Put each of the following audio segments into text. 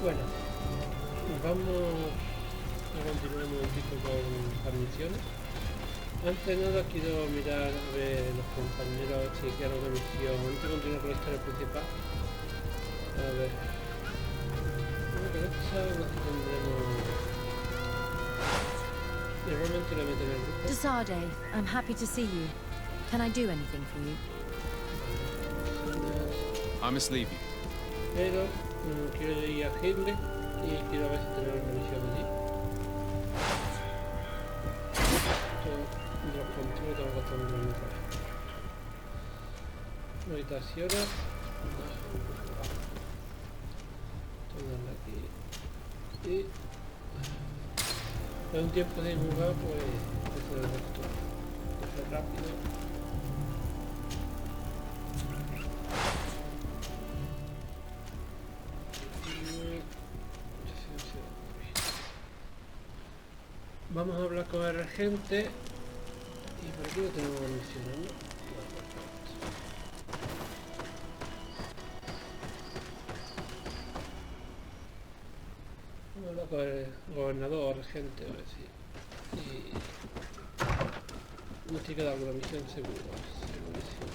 Bueno, vamos a continuar un momentito con las misiones. Antes de nada quiero mirar a ver los compañeros si quieren una misión antes de continuar con la historia principal. A ver. Bueno, con esta aquí tendremos. Igualmente le meten el grupo. Desade, I'm happy to see you. Can I do anything for you? I must leave you. Pero quiero ir a Hitler y quiero ver si tenemos una misión allí. Los controles tengo que hacer un otra vez. Meditaciones. Todas aquí. Y es un tiempo sin jugar, pues eso es esto. Eso es rápido. Vamos a hablar con el regente y por aquí lo tenemos mencionando. Vamos a hablar con el gobernador o regente, a ver si nos tiene que dar alguna misión seguro. Segurísimo.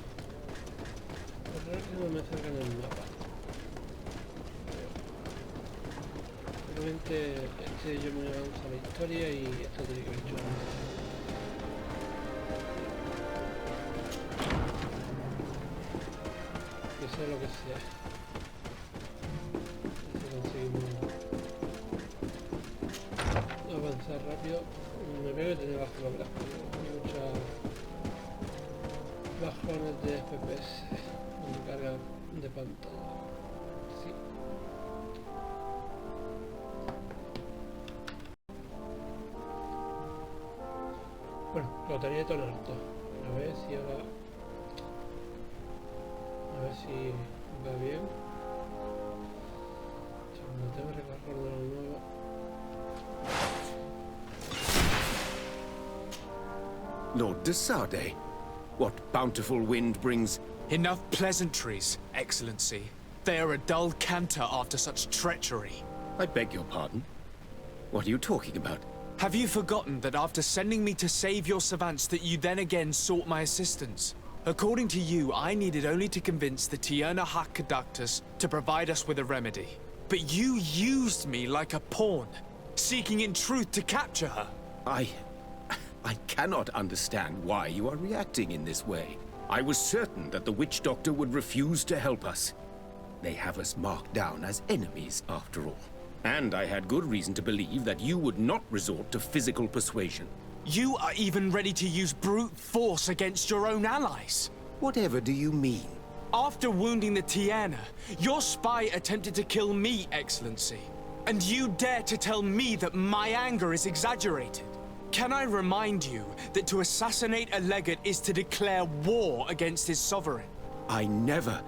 Por raro que no me salgan el mapa. Realmente yo me avanzo a la historia y esto tiene que ver hecho antes. Que sea lo que sea. Si conseguimos avanzar rápido. Me veo que tiene bajo los gráficos. Muchos bajones de FPS cuando carga de pantalla. Sí. Bueno, lo tenía todo en alto. A ver si ahora... A ver si va bien. Segundo, tengo que recargar de nuevo. Lord Desade, what bountiful wind brings... Enough pleasantries, Excellency. They are a dull canter after such treachery. I beg your pardon? What are you talking about? Have you forgotten that after sending me to save your savants that you then again sought my assistance? According to you, I needed only to convince the Tierna Conductors to provide us with a remedy. But you used me like a pawn, seeking in truth to capture her. I cannot understand why you are reacting in this way. I was certain that the witch doctor would refuse to help us. They have us marked down as enemies, after all. And I had good reason to believe that you would not resort to physical persuasion. You are even ready to use brute force against your own allies. Whatever do you mean? After wounding the Tierna, your spy attempted to kill me, Excellency. And you dare to tell me that my anger is exaggerated. Can I remind you that to assassinate a legate is to declare war against his sovereign? I never...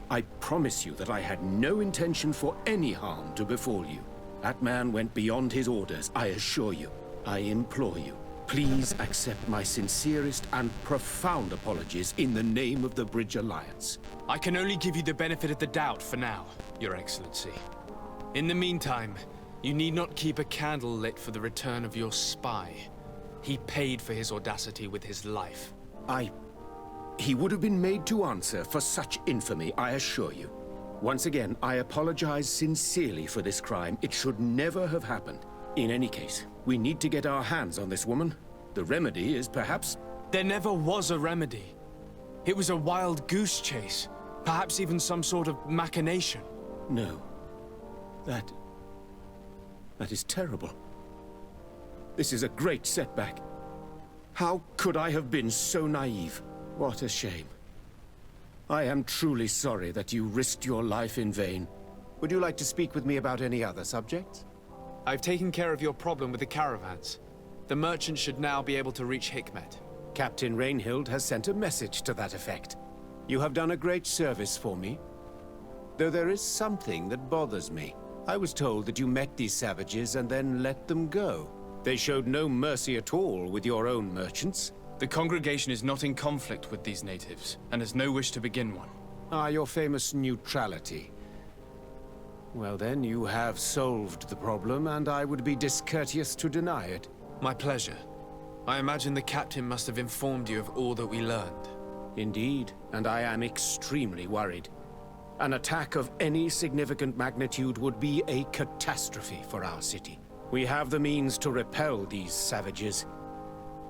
I promise you that I had no intention for any harm to befall you. That man went beyond his orders, I assure you. I implore you, please accept my sincerest and profound apologies in the name of the Bridge Alliance. I can only give you the benefit of the doubt for now, Your Excellency. In the meantime, you need not keep a candle lit for the return of your spy. He paid for his audacity with his life. He would have been made to answer for such infamy, I assure you. Once again, I apologize sincerely for this crime. It should never have happened. In any case, we need to get our hands on this woman. The remedy is perhaps... There never was a remedy. It was a wild goose chase. Perhaps even some sort of machination. No. That is terrible. This is a great setback. How could I have been so naive? What a shame. I am truly sorry that you risked your life in vain. Would you like to speak with me about any other subjects? I've taken care of your problem with the caravans. The merchant should now be able to reach Hikmet. Captain Rainhild has sent a message to that effect. You have done a great service for me. Though there is something that bothers me. I was told that you met these savages and then let them go. They showed no mercy at all with your own merchants. The congregation is not in conflict with these natives, and has no wish to begin one. Ah, your famous neutrality. Well then, you have solved the problem, and I would be discourteous to deny it. My pleasure. I imagine the captain must have informed you of all that we learned. Indeed, and I am extremely worried. An attack of any significant magnitude would be a catastrophe for our city. We have the means to repel these savages,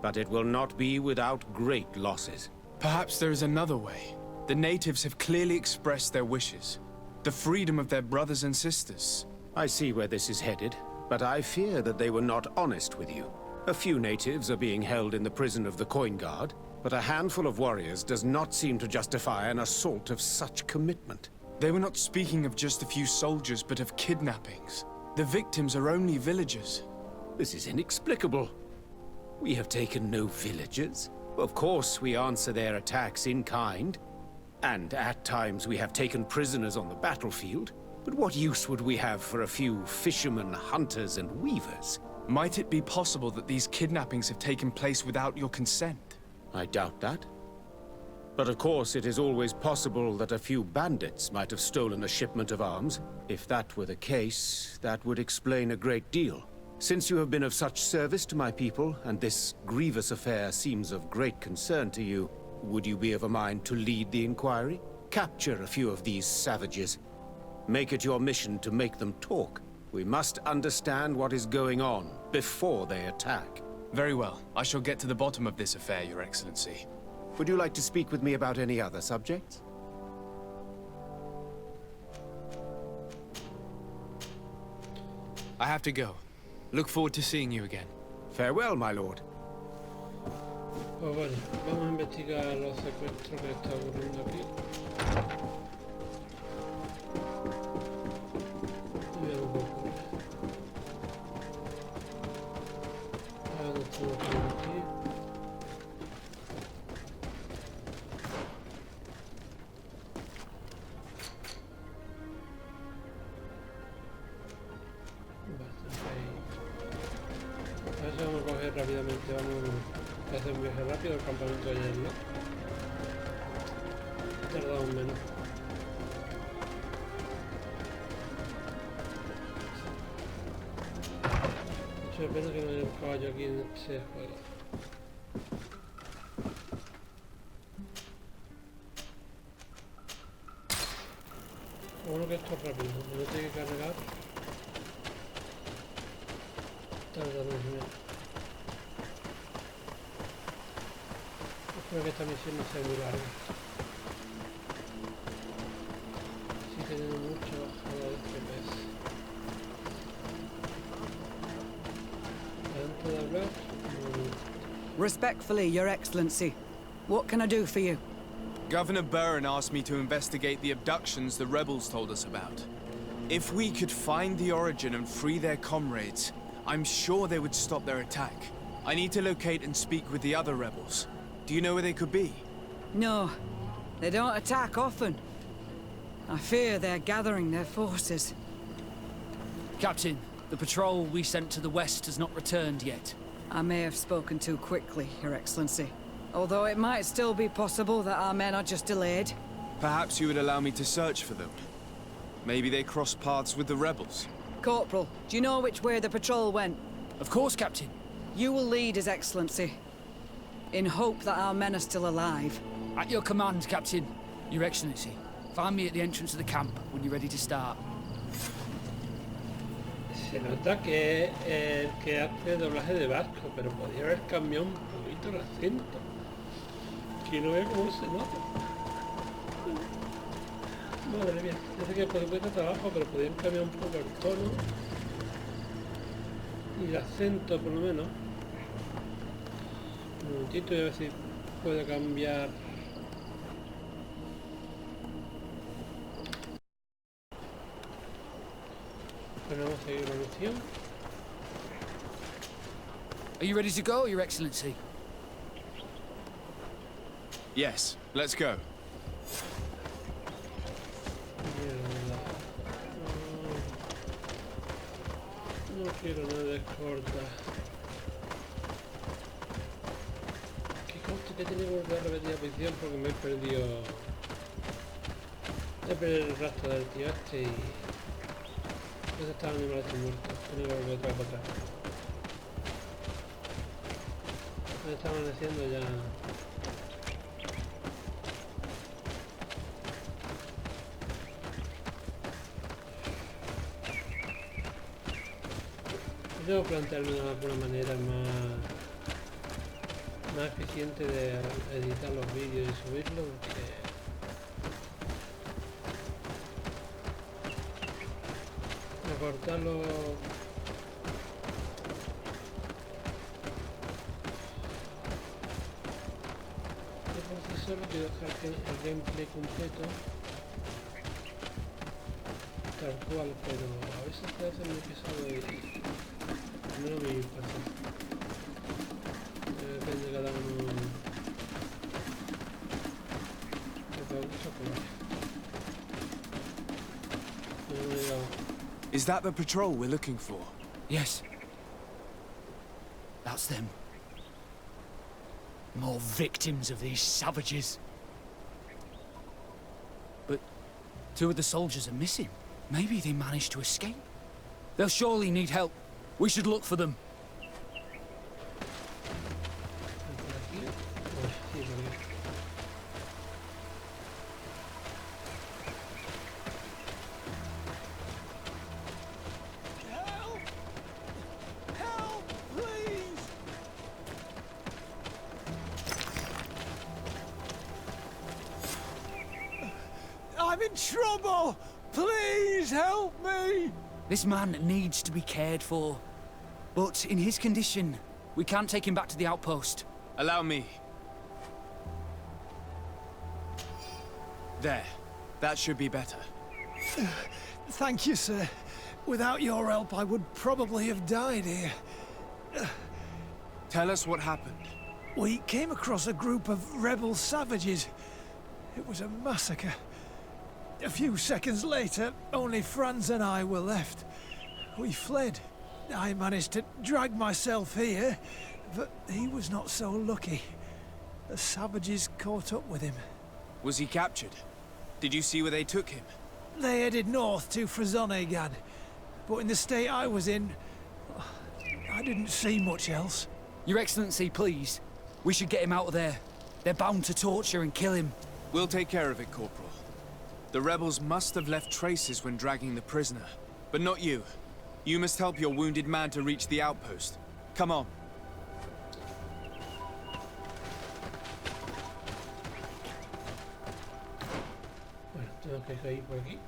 but it will not be without great losses. Perhaps there is another way. The natives have clearly expressed their wishes. The freedom of their brothers and sisters. I see where this is headed, but I fear that they were not honest with you. A few natives are being held in the prison of the Coin Guard, but a handful of warriors does not seem to justify an assault of such commitment. They were not speaking of just a few soldiers, but of kidnappings. The victims are only villagers. This is inexplicable. We have taken no villagers. Of course, we answer their attacks in kind. And at times we have taken prisoners on the battlefield. But what use would we have for a few fishermen, hunters, and weavers? Might it be possible that these kidnappings have taken place without your consent? I doubt that. But of course, it is always possible that a few bandits might have stolen a shipment of arms. If that were the case, that would explain a great deal. Since you have been of such service to my people, and this grievous affair seems of great concern to you, would you be of a mind to lead the inquiry? Capture a few of these savages. Make it your mission to make them talk. We must understand what is going on before they attack. Very well. I shall get to the bottom of this affair, Your Excellency. Would you like to speak with me about any other subjects? I have to go. Look forward to seeing you again. Farewell, my lord. Pues vale, vamos a investigar los secuestros que está ocurriendo aquí. Y veamos qué ocurre. Ahora nos tenemos que ir aquí. Bastante ahí. A eso vamos a coger rápidamente, vamos a hacer un viaje rápido al campamento de Yerlo. Tardamos menos. Mucho pena que no haya un caballo aquí en este juego. Lo bueno que esto es rápido, no tiene que cargar. Tardamos menos. Espero que esta misión no sea muy larga. Sí tenemos mucha bajada de FPS. Antes de hablar, Respectfully, Your Excellency. What can I do for you? Governor Burren asked me to investigate the abductions the rebels told us about. If we could find the origin and free their comrades, I'm sure they would stop their attack. I need to locate and speak with the other rebels. Do you know where they could be? No, they don't attack often. I fear they're gathering their forces. Captain, the patrol we sent to the west has not returned yet. I may have spoken too quickly, Your Excellency. Although it might still be possible that our men are just delayed. Perhaps you would allow me to search for them. Maybe they crossed paths with the rebels. Corporal, do you know which way the patrol went? Of course, Captain. You will lead, His Excellency, in hope that our men are still alive. At your command, Captain. Your Excellency, find me at the entrance of the camp when you're ready to start. se nota que es el que hace doblaje de barco, pero podría haber cambiado un poquito el acento. Que no veo cómo se nota. Madre mía, yo sé que por supuesto trabajo, pero podrían cambiar un poco el tono y el acento por lo menos. Un momentito y a ver si puedo cambiar. Bueno, vamos a seguir la misión. Are you ready to go, Your Excellency? Yes, let's go. Mierda. No quiero nada de corta. Que conste que tenía que volver a repetir la posición porque me he perdido. He perdido el rastro del tío este y Ese está el animal está muerto. Tiene que volver otra vez para atrás. Me está amaneciendo ya. Debo plantearme de alguna manera más eficiente de editar los vídeos y subirlos, porque recortarlo yo por sí solo quiero dejar el gameplay completo tal cual, pero a veces te hace muy pesado y no me pasa. Depende de cada uno de cada uso Is that the patrol we're looking for? Yes. That's them. More victims of these savages. But 2 of the soldiers are missing. Maybe they managed to escape. They'll surely need help. We should look for them. I'm in trouble! Please help me! This man needs to be cared for. But in his condition, we can't take him back to the outpost. Allow me. There. That should be better. Thank you, sir. Without your help, I would probably have died here. Tell us what happened. We came across a group of rebel savages. It was a massacre. A few seconds later, only Franz and I were left. We fled. I managed to drag myself here, but he was not so lucky. The savages caught up with him. Was he captured? Did you see where they took him? They headed north to Frazonegan, but in the state I was in, I didn't see much else. Your Excellency, please. We should get him out of there. They're bound to torture and kill him. We'll take care of it, Corporal. The rebels must have left traces when dragging the prisoner. But not you. You must help your wounded man to reach the outpost. Come on. Bueno, tengo que ir por aquí.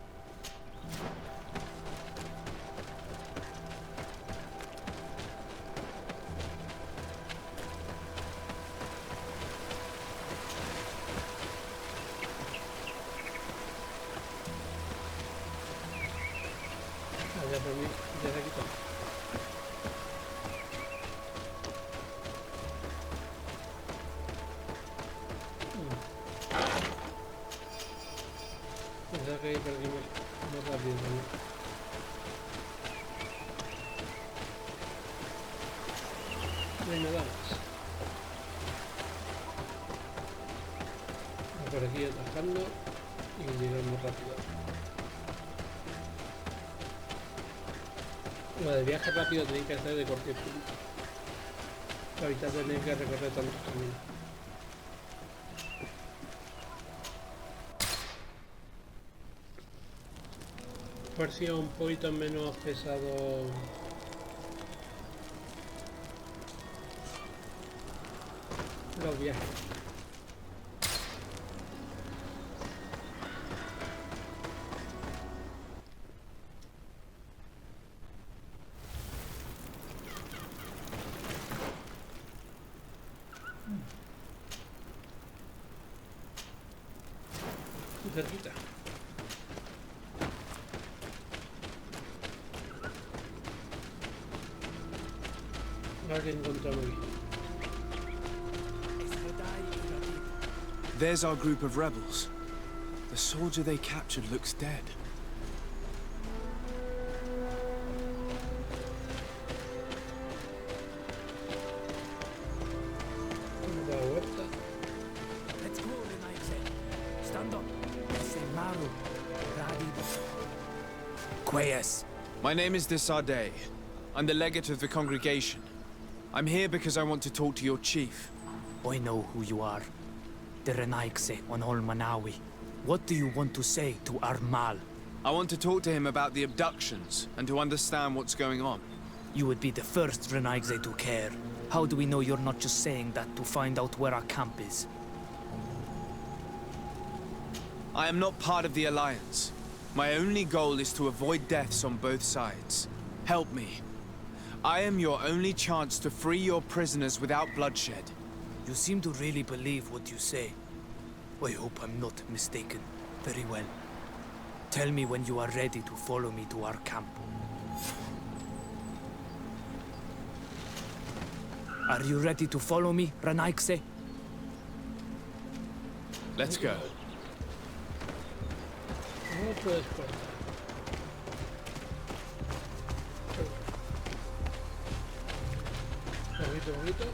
Ya por mí, ya se ha quitado. Pensaba que ir por aquí más rápido también. Venga, vamos. Por aquí atajando y llegamos rápido. Lo de viaje rápido tenéis que hacer de cualquier punto para evitar tener que recorrer tantos caminos. Por si es un poquito menos pesado los viajes. Cerquita. A ver qué encontramos aquí. There's our group of rebels. The soldier they captured looks dead. Da la vuelta. Let's go, Stand up. Quayas. My name is Desardet. I'm the legate of the congregation. I'm here because I want to talk to your chief. I know who you are. The Renaigse on Olmanawi. What do you want to say to Armal? I want to talk to him about the abductions and to understand what's going on. You would be the first Renaigse to care. How do we know you're not just saying that to find out where our camp is? I am not part of the Alliance. My only goal is to avoid deaths on both sides. Help me. I am your only chance to free your prisoners without bloodshed. You seem to really believe what you say. I hope I'm not mistaken. Very well. Tell me when you are ready to follow me to our camp. Are you ready to follow me, Renaigse? Let's go. No puedes cortar. Poquito, poquito.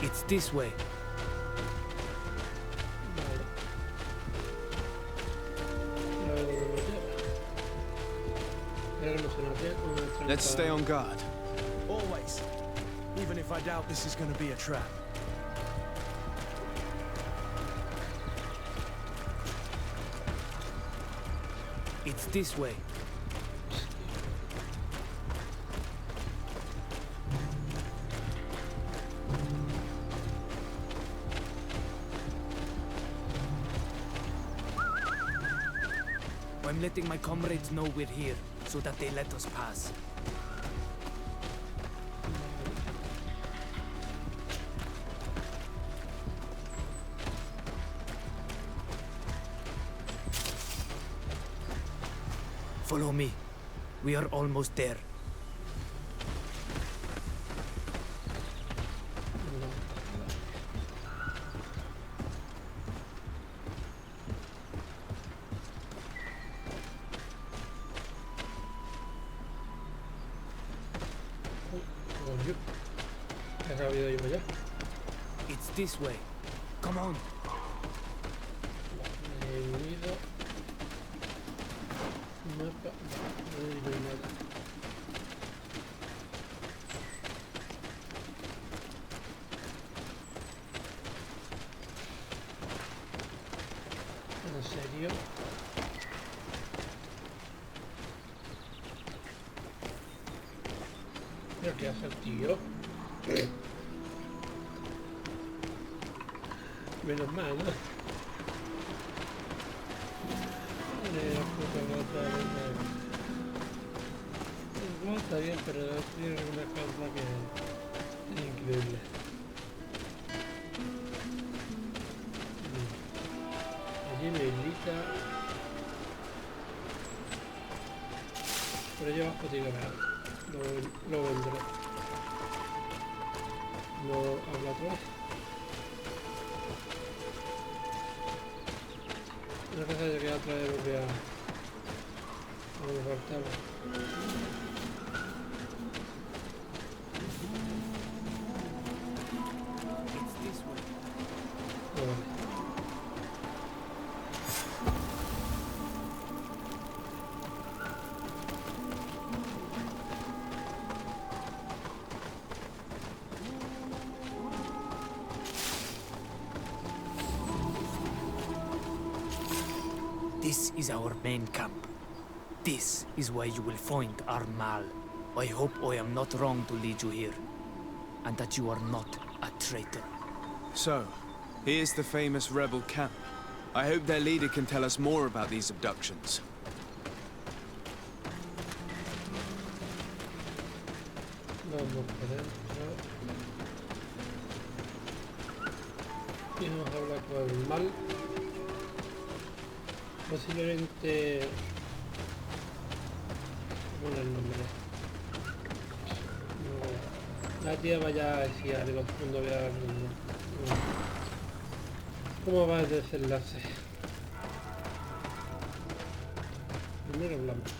It's this way. Let's stay on guard. Always. Even if I doubt this is going to be a trap. It's this way. I'm letting my comrades know we're here, so that they let us pass. Follow me. We are almost there. It's this way. Come on. ¿En serio? ¿Pero qué hace el tío? Menos mal, ¿no? La puta gota, no, está bien, pero tiene una cosa que es increíble. Allí me invita, pero yo abajo digo nada, lo vendré. No habla atrás. Una cosa que queda atrás de volver a cortarlo. This is our main camp. This is where you will find Armal. I hope I am not wrong to lead you here, and that you are not a traitor. So, here's the famous rebel camp. I hope their leader can tell us more about these abductions. Vamos por dentro. Y nos habla con el mal. Posiblemente... Bueno, el nombre. No. La tía vaya a decir algo cuando vea el mundo. No. ¿Cómo va el desenlace? Primero hablamos.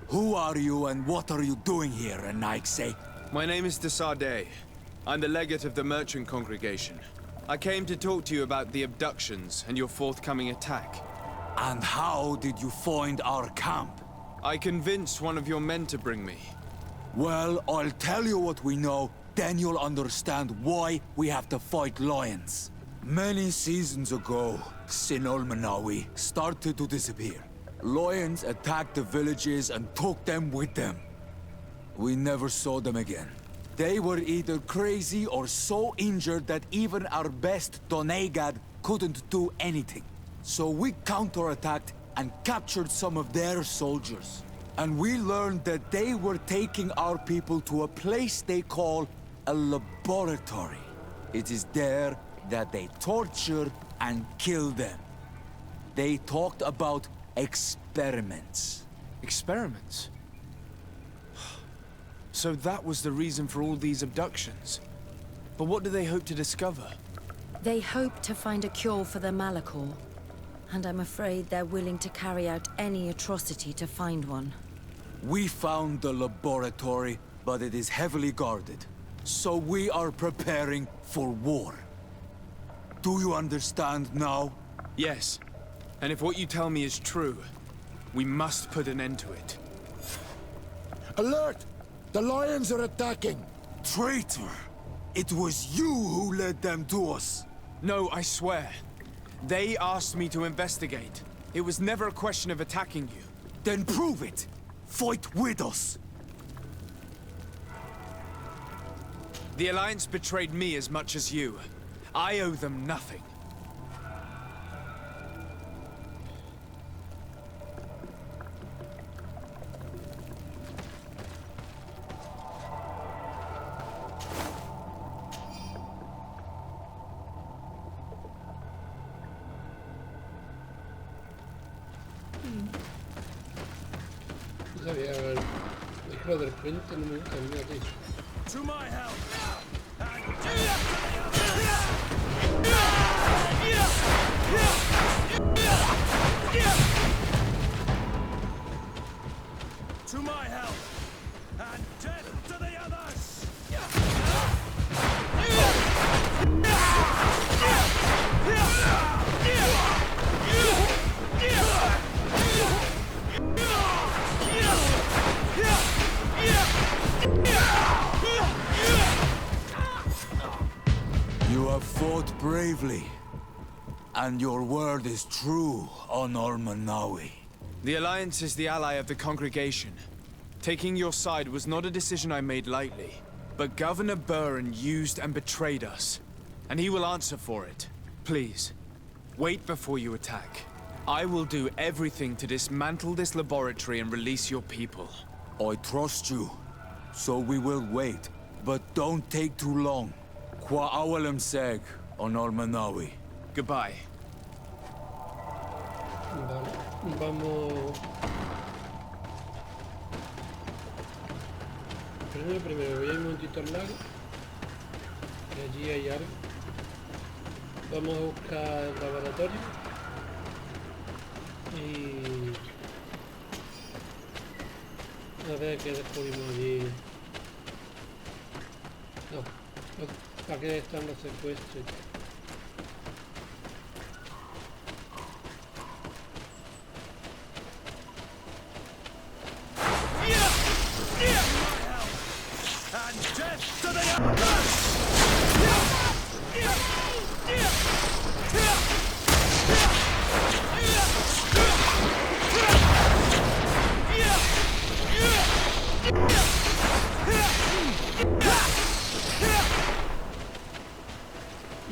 Who are you and what are you doing here, Renaigse? My name is Desardet. I'm the legate of the merchant congregation. I came to talk to you about the abductions and your forthcoming attack. And how did you find our camp? I convinced one of your men to bring me. Well, I'll tell you what we know, then you'll understand why we have to fight lions. Many seasons ago, Sin Ulmanawi started to disappear. Lions attacked the villages and took them with them. We never saw them again. They were either crazy or so injured that even our best Donegad couldn't do anything. So we counterattacked and captured some of their soldiers. And we learned that they were taking our people to a place they call a laboratory. It is there that they torture and kill them. They talked about experiments. Experiments? So that was the reason for all these abductions. But what do they hope to discover? They hope to find a cure for the Malachor. And I'm afraid they're willing to carry out any atrocity to find one. We found the laboratory, but it is heavily guarded. So we are preparing for war. Do you understand now? Yes. And if what you tell me is true, we must put an end to it. Alert! The lions are attacking! Traitor! It was you who led them to us! No, I swear. They asked me to investigate. It was never a question of attacking you. Then prove it! Fight with us! The Alliance betrayed me as much as you. I owe them nothing. Sabía, el hijo del puente no me gusta a mí, tío. To my help! To my help! And death to the others! You have fought bravely. And your word is true on Ulmanawi. The Alliance is the ally of the congregation. Taking your side was not a decision I made lightly. But Governor Burren used and betrayed us. And he will answer for it. Please, wait before you attack. I will do everything to dismantle this laboratory and release your people. I trust you. So we will wait. But don't take too long. Qua awalem seg on Ulmanawi. Goodbye. Vale, vamos... Primero, voy a ir un momentito al lago. Que allí hay algo. Vamos a buscar el laboratorio. Y... a ver qué descubrimos allí. No, ¿para qué están los secuestros?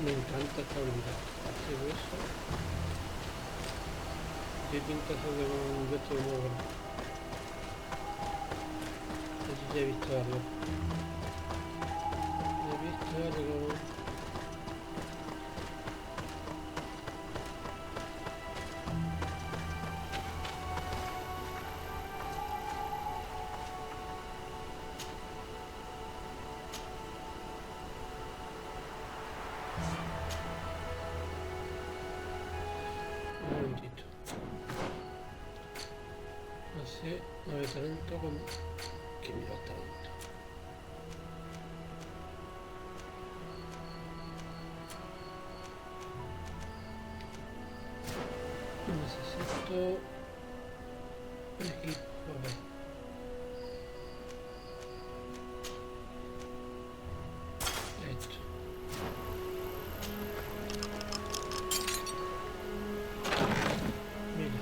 Me encanta esta habilidad. Hacer eso. ¿Qué pinta eso de un resto de nuevo? Eso ya he visto algo. He visto algo. Un momentito. Así, no hay talento con... ¿Qué mira talento? equipo. A ver. Esto. Mira.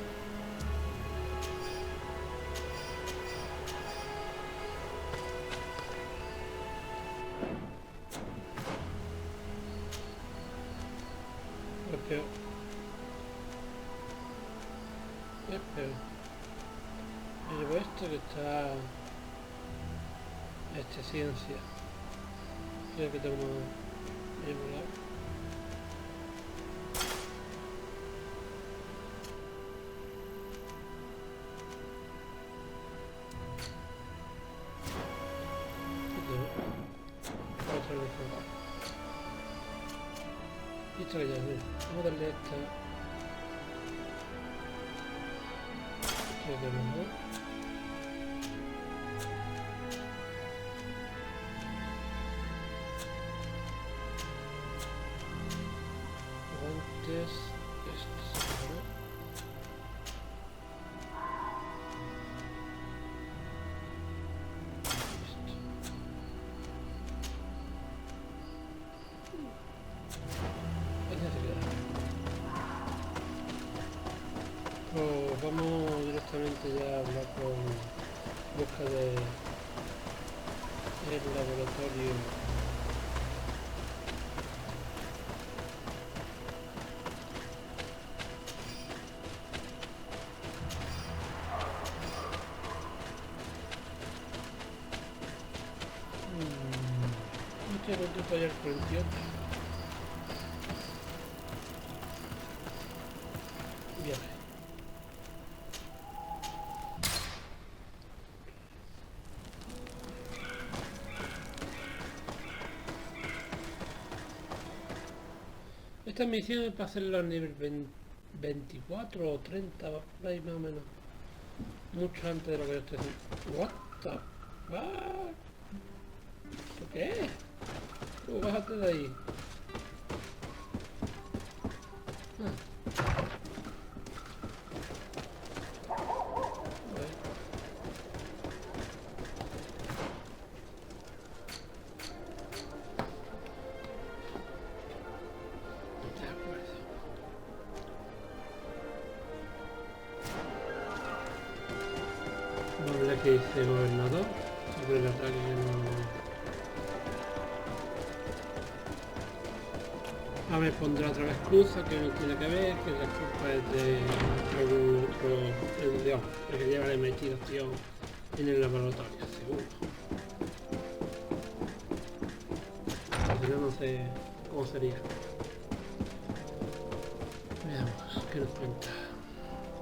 Espero. Me llevo esto que está... ciencia. Creo que tengo que emular. Otra vez. Y esto que ya ves. Vamos a darle esta. Creo que mejor. Antes esto, ¿no? Pues vamos directamente ya a hablar con busca de el laboratorio. No quiero detallar 48. Viaje. Esta misión es para hacerlo a nivel 24 o 30, por ahí más o menos. Mucho antes de lo que yo estoy haciendo. What the fuck? ¿Esto qué es? ¿Cómo bájate de ahí? Que dice gobernador sobre el ataque que no... me pondrá otra vez cruza que no tiene que ver, que la culpa es de algún otro dios, que lleva la investigación en el laboratorio, seguro. Pero no sé cómo sería. Veamos, ¿qué nos cuenta?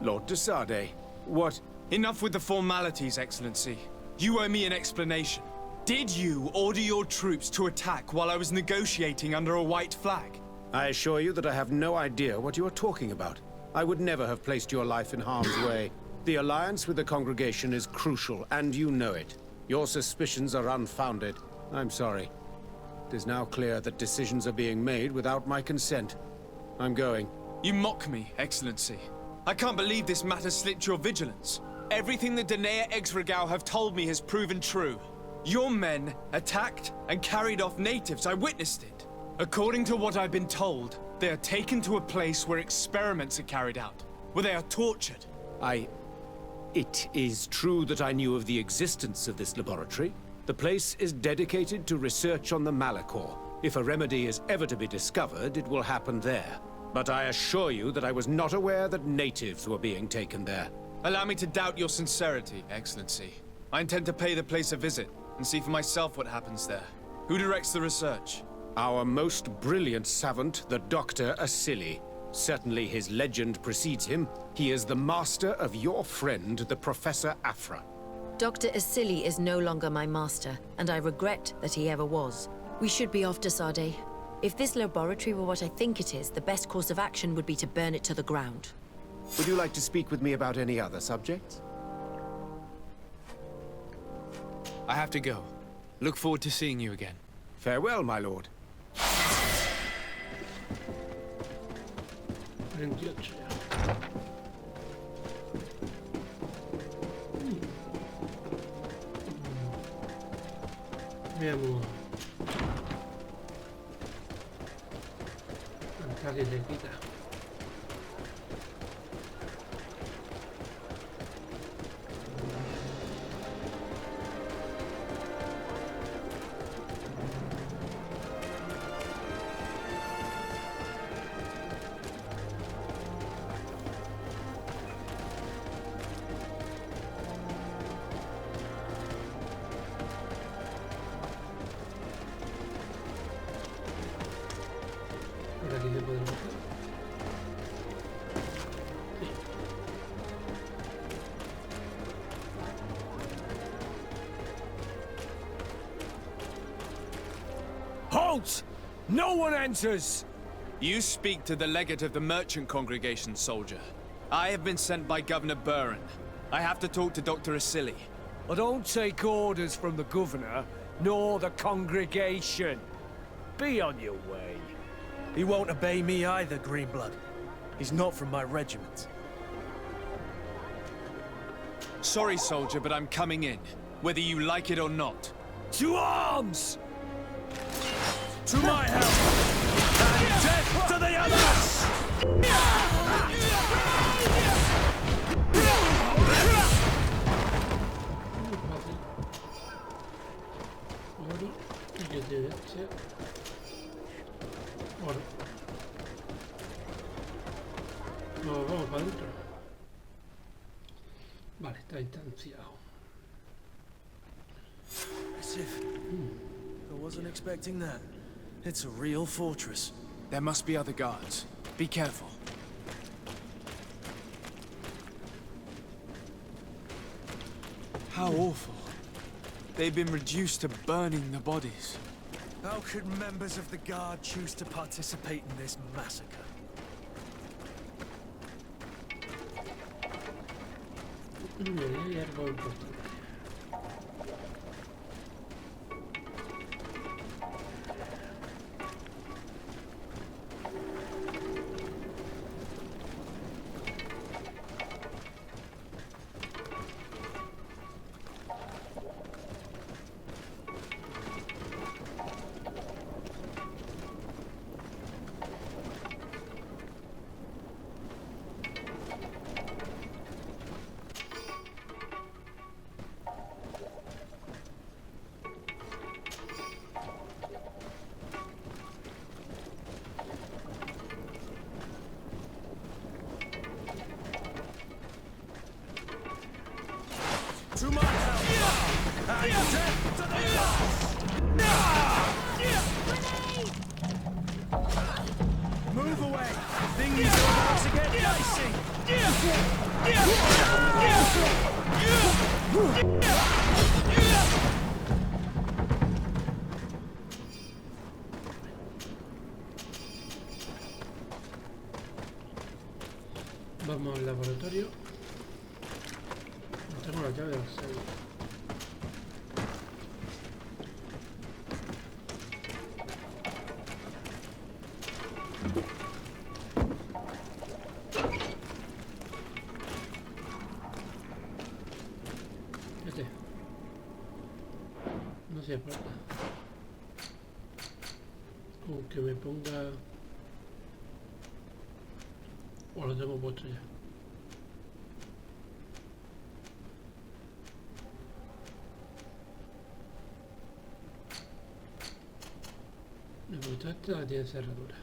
Lord de Sade, what... Enough with the formalities, Excellency. You owe me an explanation. Did you order your troops to attack while I was negotiating under a white flag? I assure you that I have no idea what you are talking about. I would never have placed your life in harm's way. The alliance with the congregation is crucial, and you know it. Your suspicions are unfounded. I'm sorry. It is now clear that decisions are being made without my consent. I'm going. You mock me, Excellency. I can't believe this matter slipped your vigilance. Everything the Danea Exregao have told me has proven true. Your men attacked and carried off natives. I witnessed it. According to what I've been told, they are taken to a place where experiments are carried out, where they are tortured. It is true that I knew of the existence of this laboratory. The place is dedicated to research on the Malachor. If a remedy is ever to be discovered, it will happen there. But I assure you that I was not aware that natives were being taken there. Allow me to doubt your sincerity, Excellency. I intend to pay the place a visit and see for myself what happens there. Who directs the research? Our most brilliant savant, the Dr. Asili. Certainly his legend precedes him. He is the master of your friend, the Professor Afra. Dr. Asili is no longer my master, and I regret that he ever was. We should be off to Sade. If this laboratory were what I think it is, the best course of action would be to burn it to the ground. Would you like to speak with me about any other subjects? I have to go. Look forward to seeing you again. Farewell, my lord. 28 ya. Veamos. Acá que se quita. Por aquí se puede bajar. Sí. Halt! No one enters! You speak to the legate of the merchant congregation, soldier. I have been sent by Governor Buren. I have to talk to Dr. Asili. I don't take orders from the governor, nor the congregation. Be on your way. He won't obey me either, Greenblood. He's not from my regiment. Sorry, soldier, but I'm coming in, whether you like it or not. To arms! To my help! And death to the others! Muy fácil. Oro y que derecha. Oro. No, vamos para adentro. Vale, está instanciado. As if... I wasn't expecting that. It's a real fortress. There must be other guards. Be careful. How awful. They've been reduced to burning the bodies. How could members of the Guard choose to participate in this massacre? Hay algo importante. To my help! And death to the others! Move away! Things are about to get dicey! Vamos al laboratorio. No tengo la llave de la serie. Este. No hacía falta. Aunque me ponga... O lo tengo puesto ya. Me gusta esta, tiene cerradura.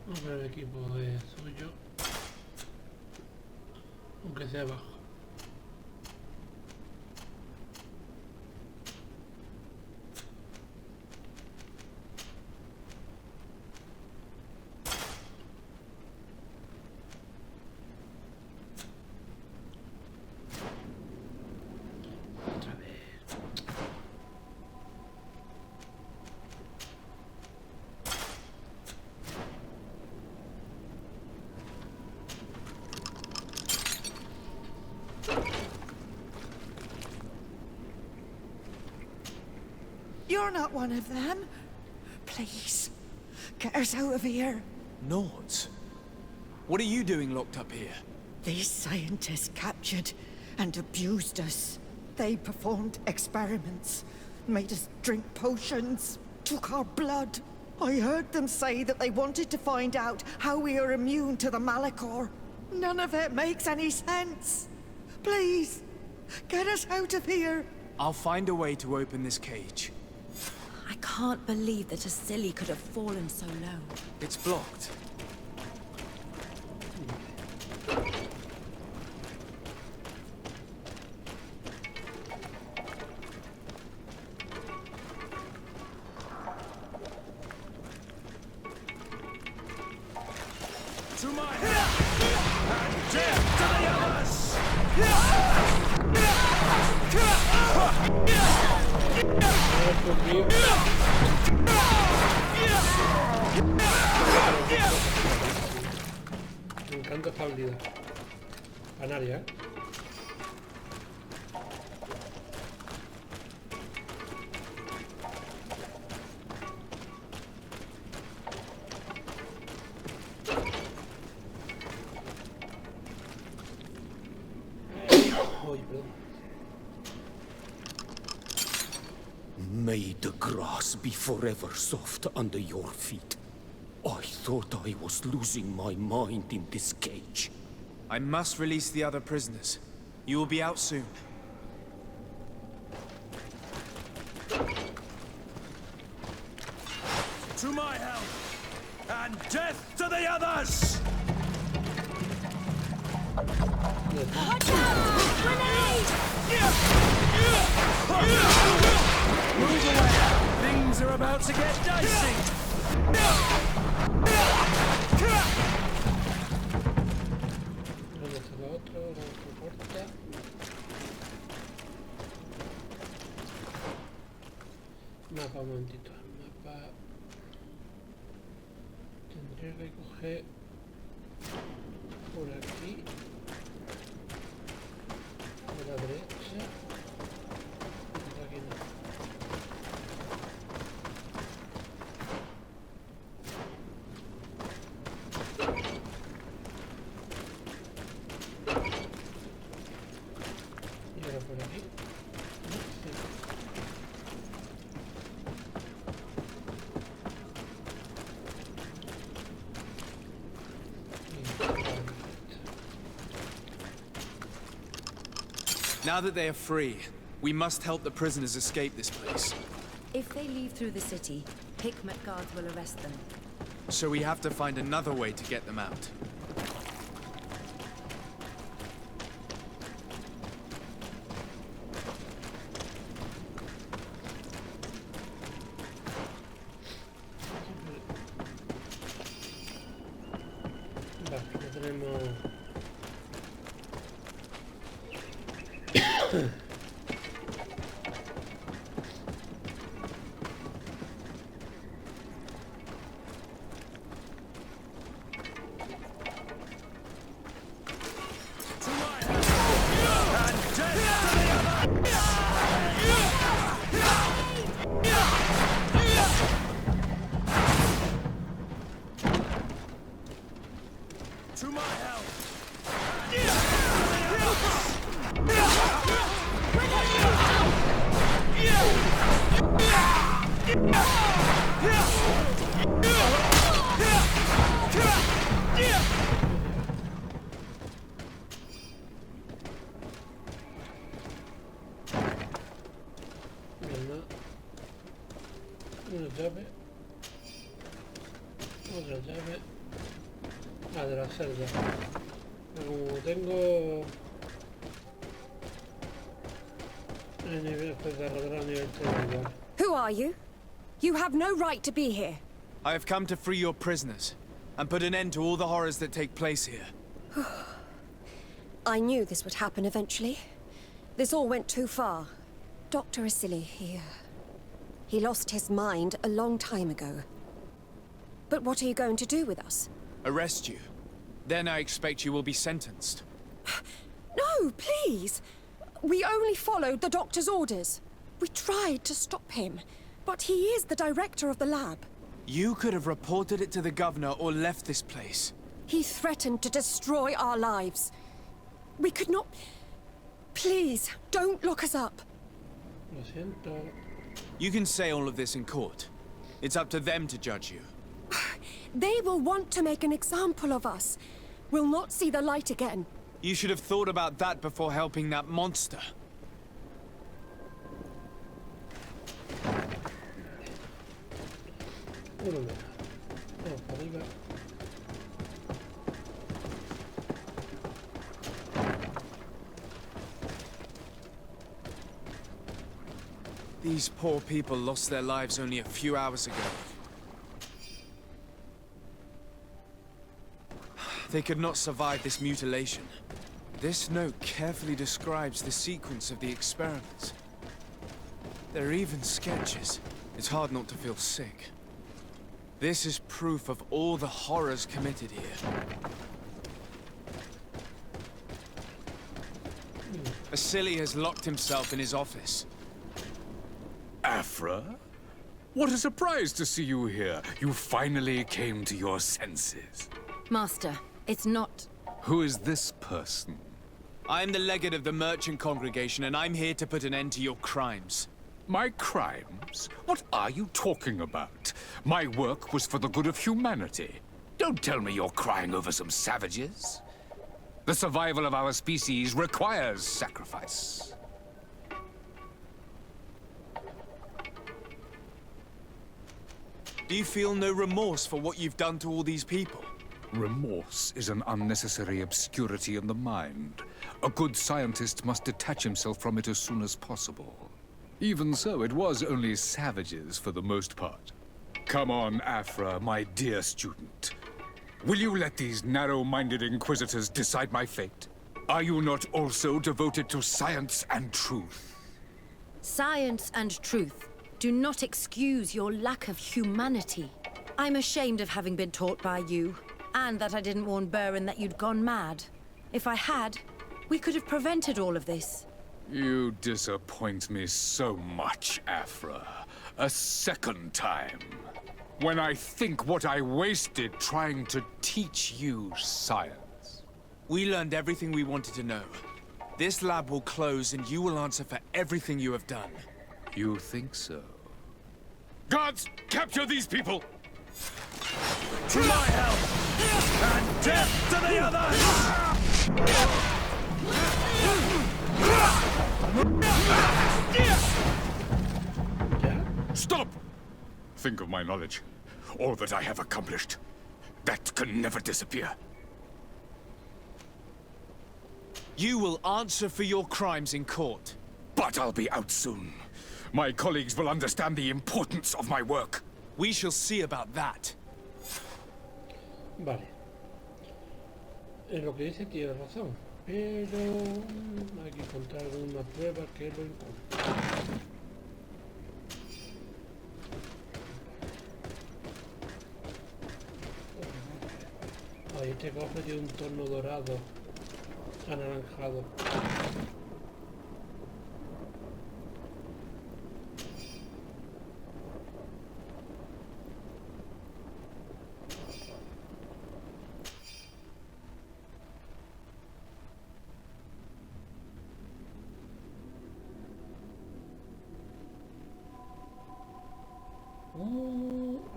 Vamos a ver el equipo es suyo. Aunque sea bajo. Otra vez. You're not one of them. Please, get us out of here. Not? What are you doing locked up here? These scientists captured and abused us. They performed experiments, made us drink potions, took our blood. I heard them say that they wanted to find out how we are immune to the Malachor. None of it makes any sense. Please, get us out of here. I'll find a way to open this cage. I can't believe that a silly could have fallen so low. It's blocked. To my help! And death to the others! Me encanta esta habilidad. Canaria, ¿eh? May the grass be forever soft under your feet. I thought I was losing my mind in this cage. I must release the other prisoners. You will be out soon. To my help! And death to the others! Watch out! Grenade! Move away! Things are about to get dicey! ¿Dónde está lo otro? La otra puerta. Mapa, un momentito. Mapa. Tendría que coger por aquí. Por la derecha. Por aquí no. Y ahora por aquí. No, sí. Now that they are free, we must help the prisoners escape this place. If they leave through the city, Hickmet guards will arrest them. So we have to find another way to get them out. Vale, ya tenemos... To my help! Una llave. Otra llave. Ah, de la celda. Como tengo... el nivel, pues de arreglar el nivel 3 igual. Who are you? You have no right to be here. I have come to free your prisoners, and put an end to all the horrors that take place here. I knew this would happen eventually. This all went too far. Dr. Asili, he lost his mind a long time ago. But what are you going to do with us? Arrest you. Then I expect you will be sentenced. No, please! We only followed the doctor's orders. We tried to stop him, but he is the director of the lab. You could have reported it to the governor or left this place. He threatened to destroy our lives. We could not... Please, don't lock us up. Lo siento. You can say all of this in court. It's up to them to judge you. They will want to make an example of us. We'll not see the light again. You should have thought about that before helping that monster. Uno menos. Vamos para arriba. These poor people lost their lives only a few hours ago. They could not survive this mutilation. This note carefully describes the sequence of the experiments. There are even sketches. It's hard not to feel sick. This is proof of all the horrors committed here. Vasily has locked himself in his office. Afra? What a surprise to see you here. You finally came to your senses. Master, it's not... Who is this person? I'm the legate of the merchant congregation, and I'm here to put an end to your crimes. My crimes? What are you talking about? My work was for the good of humanity. Don't tell me you're crying over some savages. The survival of our species requires sacrifice. Do you feel no remorse for what you've done to all these people? Remorse is an unnecessary obscurity in the mind. A good scientist must detach himself from it as soon as possible. Even so, it was only savages for the most part. Come on, Afra, my dear student. Will you let these narrow-minded inquisitors decide my fate? Are you not also devoted to science and truth? Science and truth do not excuse your lack of humanity. I'm ashamed of having been taught by you, and that I didn't warn Burin that you'd gone mad. If I had, we could have prevented all of this. You disappoint me so much, Afra. A second time. When I think what I wasted trying to teach you science. We learned everything we wanted to know. This lab will close and you will answer for everything you have done. You think so? Guards, capture these people! To my help! And death to the others! Stop! Think of my knowledge. All that I have accomplished. That can never disappear. You will answer for your crimes in court. But I'll be out soon. My colleagues will understand the importance of my work. We shall see about that. Vale. En lo que dice tiene razón, pero hay que encontrar una prueba que lo encuentre. Ahí este cofre tiene un tono dorado, anaranjado.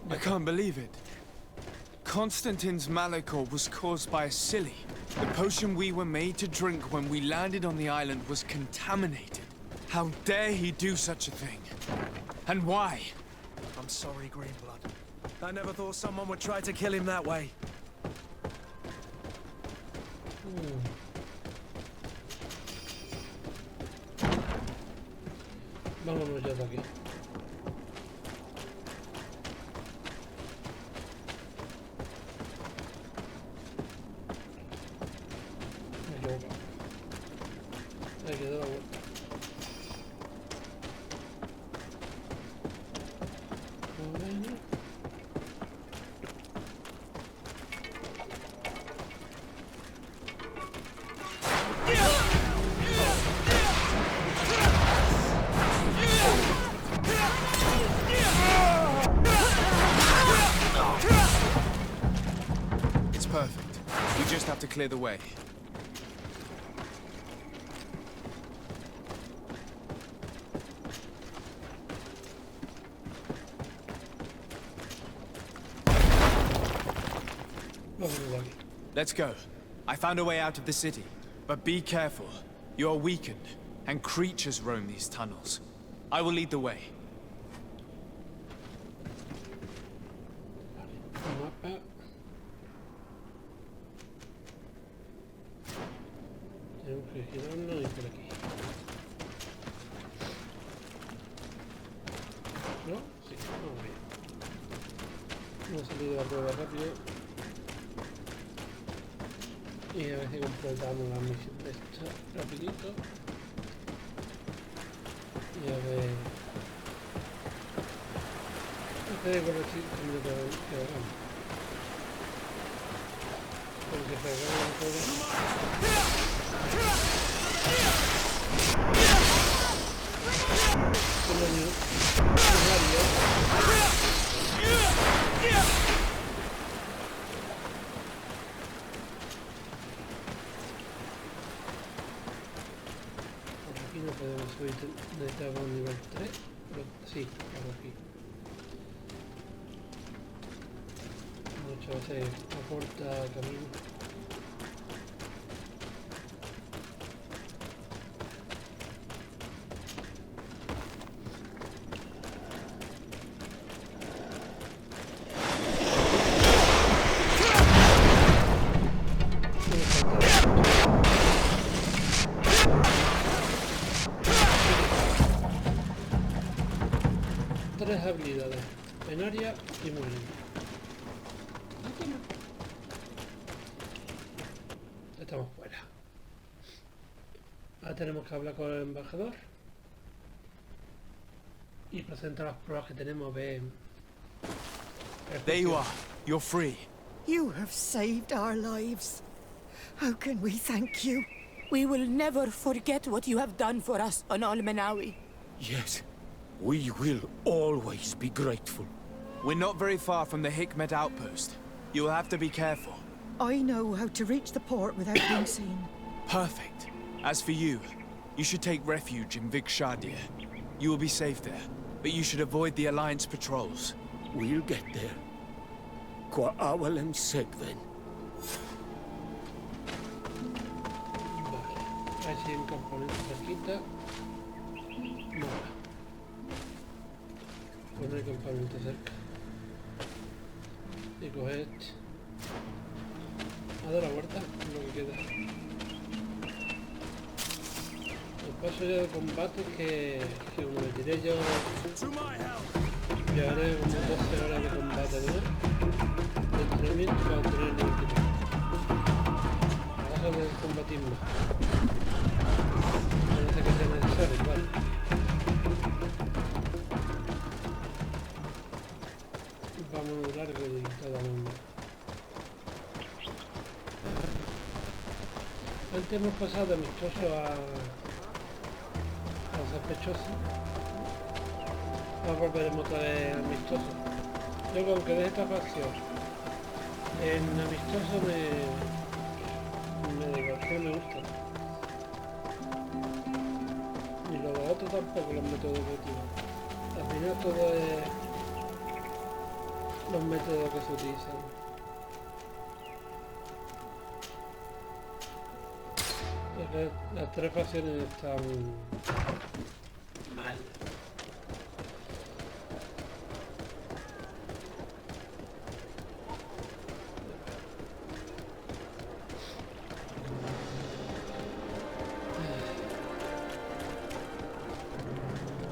I can't believe it. Constantine's malachor was caused by a silly. The potion we were made to drink when we landed on the island was contaminated. How dare he do such a thing? And why? I'm sorry, Greenblood. I never thought someone would try to kill him that way. Vámonos ya de aquí. Hay que dar la vuelta. Bueno. just have to clear the way. Let's go. I found a way out of the city, but be careful. You are weakened, and creatures roam these tunnels. I will lead the way. Tenemos que girarnos y por aquí. ¿No? Sí, vamos bien. Hemos salido a prueba rápido. Y a ver si completamos la misión de esta rapidito. Y a ver... Espera con los chicos que hagamos. Porque se hagamos todo. Aquí no podemos subir, necesitamos un nivel 3, pero sí, por aquí. Muchas veces aporta camino. Tres habilidades, en área y mueren. Estamos fuera. Ahora tenemos que hablar con el embajador y presentar las pruebas que tenemos. There you are. You're free. You have saved our lives. How can we thank you? We will never forget what you have done for us on Almenawi. Yes, we will always be grateful. We're not very far from the Hikmet outpost. You will have to be careful. I know how to reach the port without being seen. Perfect. As for you, you should take refuge in Vikshadir. You will be safe there, but you should avoid the Alliance patrols. We'll get there. Qua awalen segven. Vale, ahí sí hay un campamento cerquita. Nada. Pues no hay campamento cerca. Y coger... A dar la vuelta, es lo que queda. El paso ya de combate que como me tiré yo... Ya haré como 12 horas de combate, ¿no? De entrenamiento para tener el equipo. Ahora de combatir más. Parece que sea necesario, vale. Vamos largo y cada mundo. Antes hemos pasado de amistoso a sospechoso. Ahora volveremos otra vez amistoso. Yo con que deje esta facción en amistoso me divierte, me gusta. Y los otros tampoco, los métodos que tienen. Al final todo es los métodos que se utilizan. Las tres facciones están mal.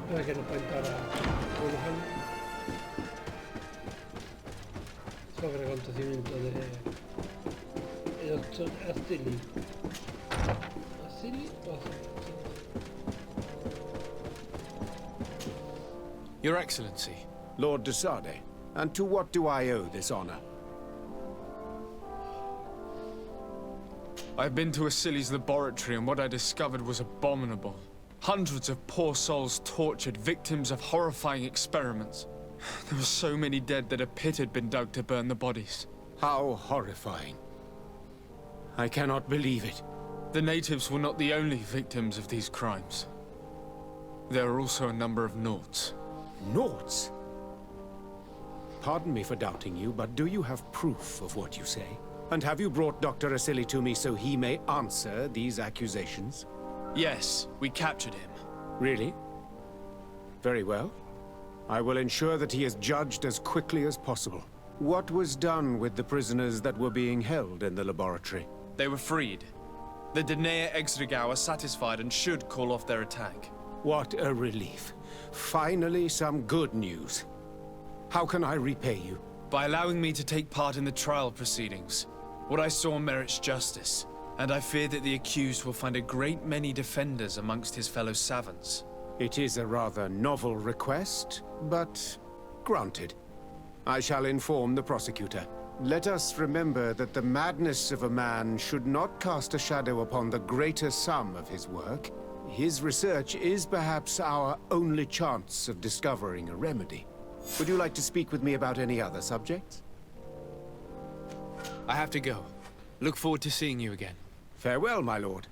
A ver qué nos cuenta ahora sobre acontecimientos de Doctor Astili. Your Excellency. Lord de Sade, and to what do I owe this honor? I've been to Asili's laboratory and what I discovered was abominable. Hundreds of poor souls tortured, victims of horrifying experiments. There were so many dead that a pit had been dug to burn the bodies. How horrifying. I cannot believe it. The natives were not the only victims of these crimes. There are also a number of Naughts. Naughts? Pardon me for doubting you, but do you have proof of what you say? And have you brought Dr. Asili to me so he may answer these accusations? Yes, we captured him. Really? Very well. I will ensure that he is judged as quickly as possible. What was done with the prisoners that were being held in the laboratory? They were freed. The Danae Exregau are satisfied and should call off their attack. What a relief. Finally, some good news. How can I repay you? By allowing me to take part in the trial proceedings. What I saw merits justice, and I fear that the accused will find a great many defenders amongst his fellow savants. It is a rather novel request, but granted. I shall inform the prosecutor. Let us remember that the madness of a man should not cast a shadow upon the greater sum of his work. His research is perhaps our only chance of discovering a remedy. Would you like to speak with me about any other subjects? I have to go. Look forward to seeing you again. Farewell, my lord.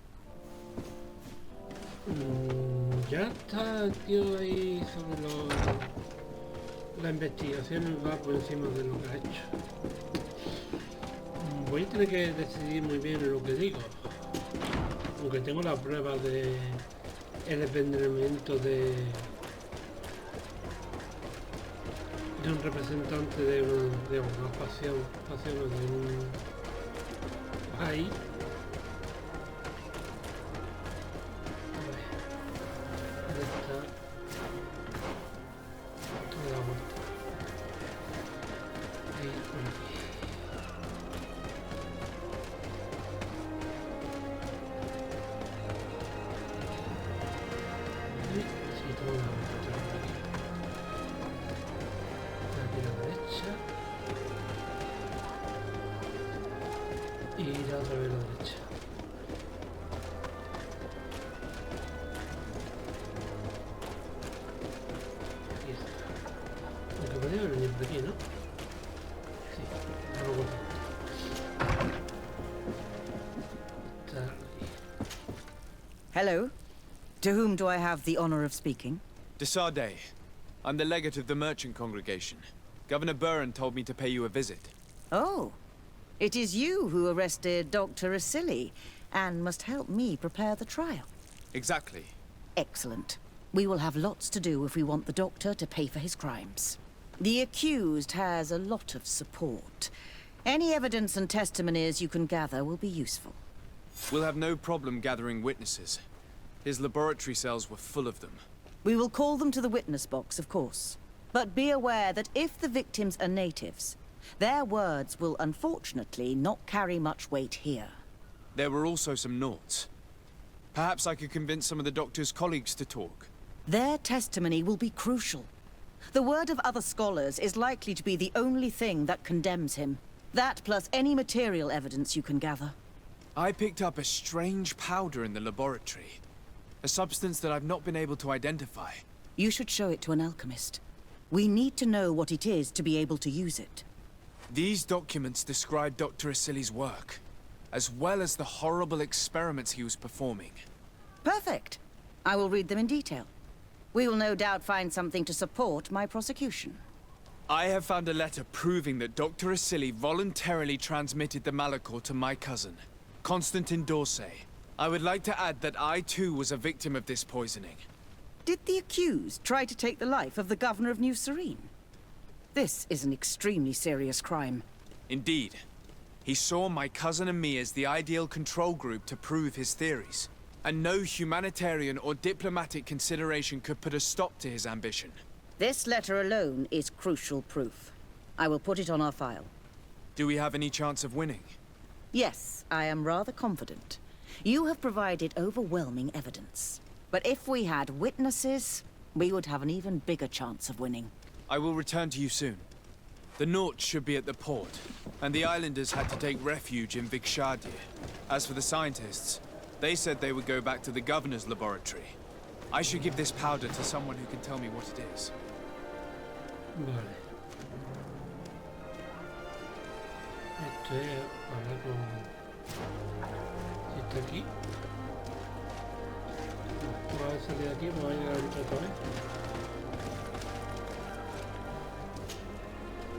Ya está el tío ahí sobre la investigación, va por encima de lo que ha hecho. Voy a tener que decidir muy bien lo que digo. Aunque tengo la prueba de el envenenamiento de un representante de una facción de un país. ¿Dónde está? Toda la vuelta. Ahí, por aquí. Sí, toda la vuelta por aquí. Aquí a la derecha. Y la otra vez a la derecha. Aquí está. Aunque podría haber venido por aquí, ¿no? Sí, algo correcto. Está aquí. Hello. To whom do I have the honor of speaking? Desade. I'm the legate of the merchant congregation. Governor Buran told me to pay you a visit. Oh. It is you who arrested Dr. Asili and must help me prepare the trial. Exactly. Excellent. We will have lots to do if we want the doctor to pay for his crimes. The accused has a lot of support. Any evidence and testimonies you can gather will be useful. We'll have no problem gathering witnesses. His laboratory cells were full of them. We will call them to the witness box, of course. But be aware that if the victims are natives, their words will unfortunately not carry much weight here. There were also some Naughts. Perhaps I could convince some of the doctor's colleagues to talk. Their testimony will be crucial. The word of other scholars is likely to be the only thing that condemns him. That plus any material evidence you can gather. I picked up a strange powder in the laboratory. A substance that I've not been able to identify. You should show it to an alchemist. We need to know what it is to be able to use it. These documents describe Dr. Asili's work, as well as the horrible experiments he was performing. Perfect. I will read them in detail. We will no doubt find something to support my prosecution. I have found a letter proving that Dr. Asili voluntarily transmitted the Malachor to my cousin, Constantin Dorsey. I would like to add that I too was a victim of this poisoning. Did the accused try to take the life of the governor of New Serene? This is an extremely serious crime. Indeed. He saw my cousin and me as the ideal control group to prove his theories. And no humanitarian or diplomatic consideration could put a stop to his ambition. This letter alone is crucial proof. I will put it on our file. Do we have any chance of winning? Yes, I am rather confident. You have provided overwhelming evidence. But if we had witnesses, we would have an even bigger chance of winning. I will return to you soon. The Naughts should be at the port, and the islanders had to take refuge in Vikshadir. As for the scientists, they said they would go back to the governor's laboratory. I should give this powder to someone who can tell me what it is. Vale. Esto es hablar con Si está aquí. Vamos a salir de aquí, vamos a llegar dentro otra vez.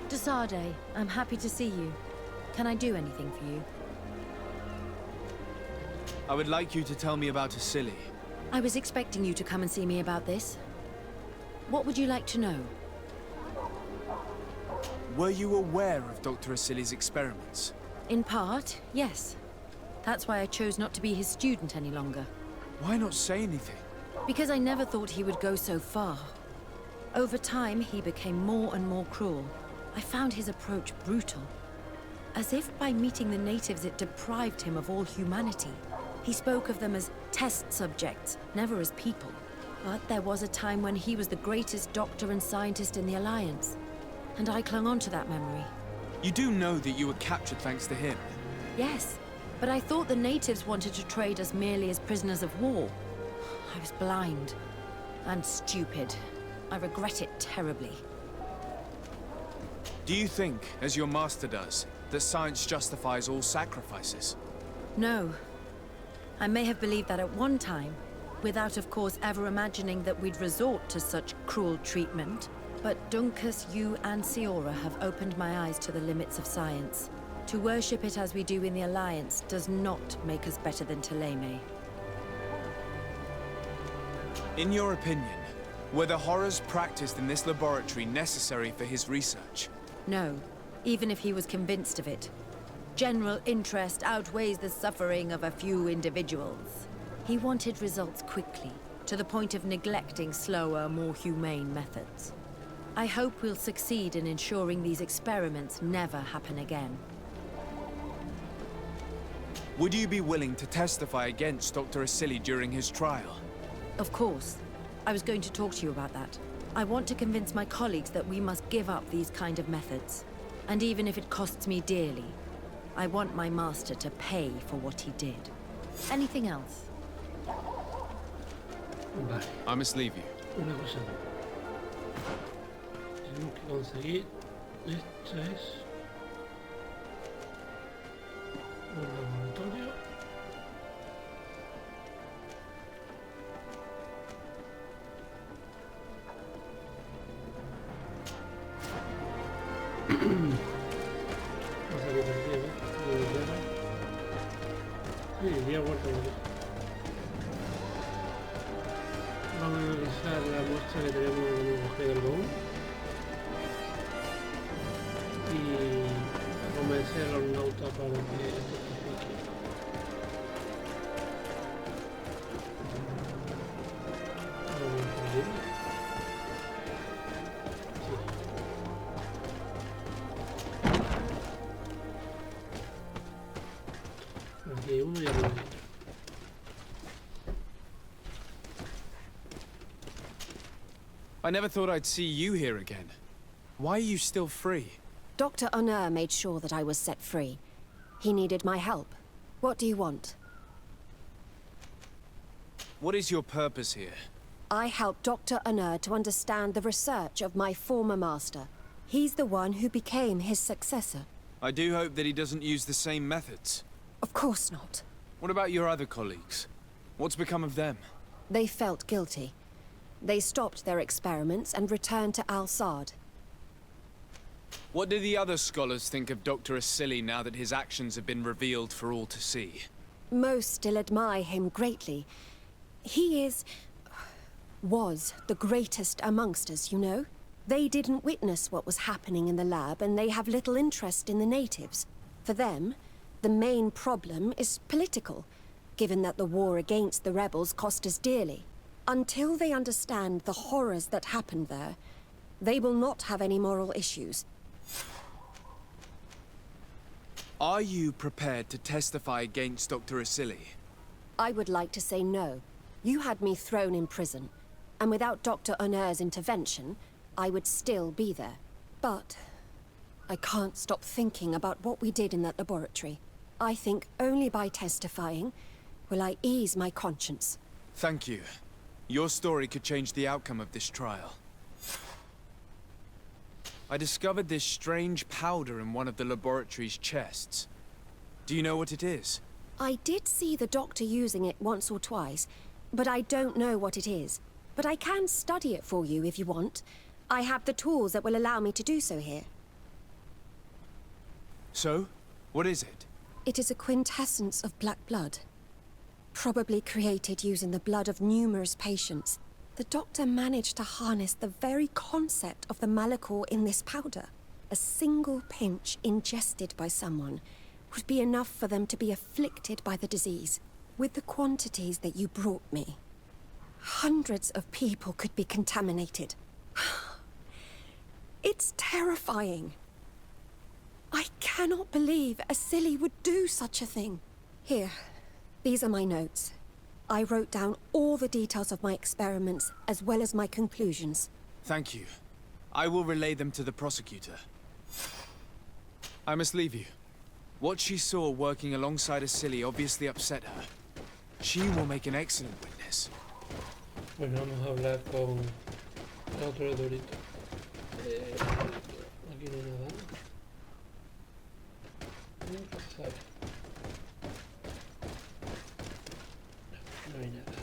Desade, I'm happy to see you. Can I do anything for you? I would like you to tell me about Asili. I was expecting you to come and see me about this. What would you like to know? Were you aware of Dr. Asili's experiments? In part, yes. That's why I chose not to be his student any longer. Why not say anything? Because I never thought he would go so far. Over time, he became more and more cruel. I found his approach brutal. As if by meeting the natives it deprived him of all humanity. He spoke of them as test subjects, never as people. But there was a time when he was the greatest doctor and scientist in the Alliance. And I clung on to that memory. You do know that you were captured thanks to him? Yes, but I thought the natives wanted to trade us merely as prisoners of war. I was blind. And stupid. I regret it terribly. Do you think, as your master does, that science justifies all sacrifices? No. I may have believed that at one time, without of course ever imagining that we'd resort to such cruel treatment. But Dunkus, you and Siora have opened my eyes to the limits of science. To worship it as we do in the Alliance does not make us better than Teleme. In your opinion, were the horrors practiced in this laboratory necessary for his research? No, even if he was convinced of it. General interest outweighs the suffering of a few individuals. He wanted results quickly, to the point of neglecting slower, more humane methods. I hope we'll succeed in ensuring these experiments never happen again. Would you be willing to testify against Dr. Asili during his trial? Of course. I was going to talk to you about that. I want to convince my colleagues that we must give up these kind of methods. And even if it costs me dearly, I want my master to pay for what he did. Anything else? Vale. I must leave you. Una cosa más. Tenemos que conseguir... Esto es... un laboratorio. Vamos a salir por aquí, ¿ves? Sí, ya he vuelto a volver. Vamos a analizar la muestra que tenemos en el bosque del baúl y convencer a los nautas para que esto justifique. Vamos por aquí. Sí. Aquí hay uno y arriba hay otro. I never thought I'd see you here again. Why are you still free? Dr. Honor made sure that I was set free. He needed my help. What do you want? What is your purpose here? I helped Dr. Honor to understand the research of my former master. He's the one who became his successor. I do hope that he doesn't use the same methods. Of course not. What about your other colleagues? What's become of them? They felt guilty. They stopped their experiments and returned to Al-Sad. What do the other scholars think of Dr. Asili now that his actions have been revealed for all to see? Most still admire him greatly. He was the greatest amongst us, you know? They didn't witness what was happening in the lab, and they have little interest in the natives. For them, the main problem is political, given that the war against the rebels cost us dearly. Until they understand the horrors that happened there, they will not have any moral issues. Are you prepared to testify against Dr. Asili? I would like to say no. You had me thrown in prison, and without Dr. Honor's intervention, I would still be there. But I can't stop thinking about what we did in that laboratory. I think only by testifying will I ease my conscience. Thank you. Your story could change the outcome of this trial. I discovered this strange powder in one of the laboratory's chests. Do you know what it is? I did see the doctor using it once or twice, but I don't know what it is. But I can study it for you if you want. I have the tools that will allow me to do so here. So? What is it? It is a quintessence of black blood. Probably created using the blood of numerous patients. The doctor managed to harness the very concept of the Malachor in this powder. A single pinch ingested by someone would be enough for them to be afflicted by the disease. With the quantities that you brought me, hundreds of people could be contaminated. It's terrifying. I cannot believe a silly would do such a thing. Here, these are my notes. I wrote down all the details of my experiments, as well as my conclusions. Thank you. I will relay them to the prosecutor. I must leave you. What she saw working alongside a silly obviously upset her. She will make an excellent witness. Bueno, vamos a hablar con otro dorito. Aquí no hay nada. Nunca se sabe. No hay nada.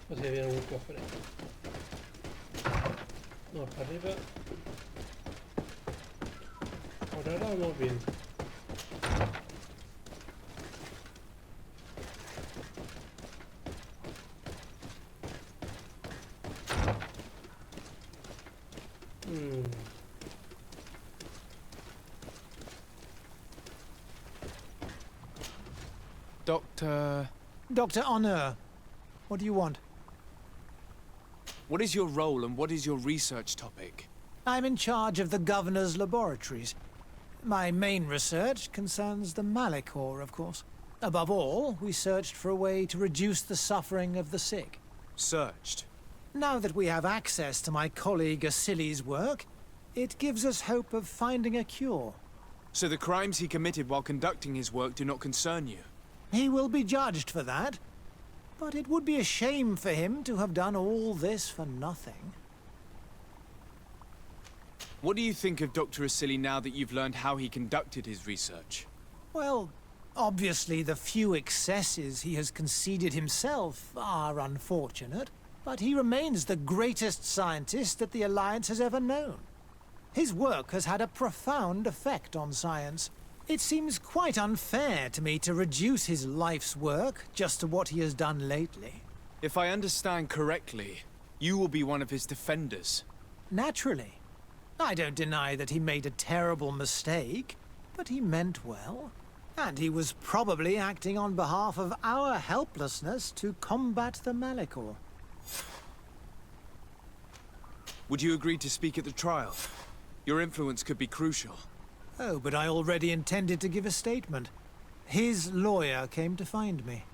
O sea, había un cofre. Vamos para arriba. Por ahora vamos bien. Dr. Honor, what do you want? What is your role and what is your research topic? I'm in charge of the governor's laboratories. My main research concerns the Malachor, of course. Above all, we searched for a way to reduce the suffering of the sick. Searched? Now that we have access to my colleague Asili's work, it gives us hope of finding a cure. So the crimes he committed while conducting his work do not concern you? He will be judged for that. But it would be a shame for him to have done all this for nothing. What do you think of Dr. Asili now that you've learned how he conducted his research? Well, obviously the few excesses he has conceded himself are unfortunate, but he remains the greatest scientist that the Alliance has ever known. His work has had a profound effect on science. It seems quite unfair to me to reduce his life's work just to what he has done lately. If I understand correctly, you will be one of his defenders. Naturally. I don't deny that he made a terrible mistake, but he meant well. And he was probably acting on behalf of our helplessness to combat the Malachor. Would you agree to speak at the trial? Your influence could be crucial. Oh, but I already intended to give a statement. His lawyer came to find me.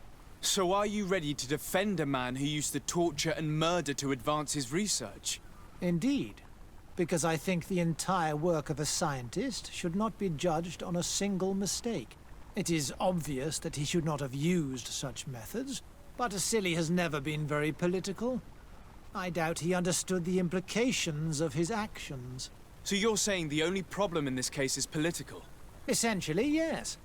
So are you ready to defend a man who used to torture and murder to advance his research? Indeed. Because I think the entire work of a scientist should not be judged on a single mistake. It is obvious that he should not have used such methods, but Asili has never been very political. I doubt he understood the implications of his actions. So you're saying the only problem in this case is political? Essentially, yes.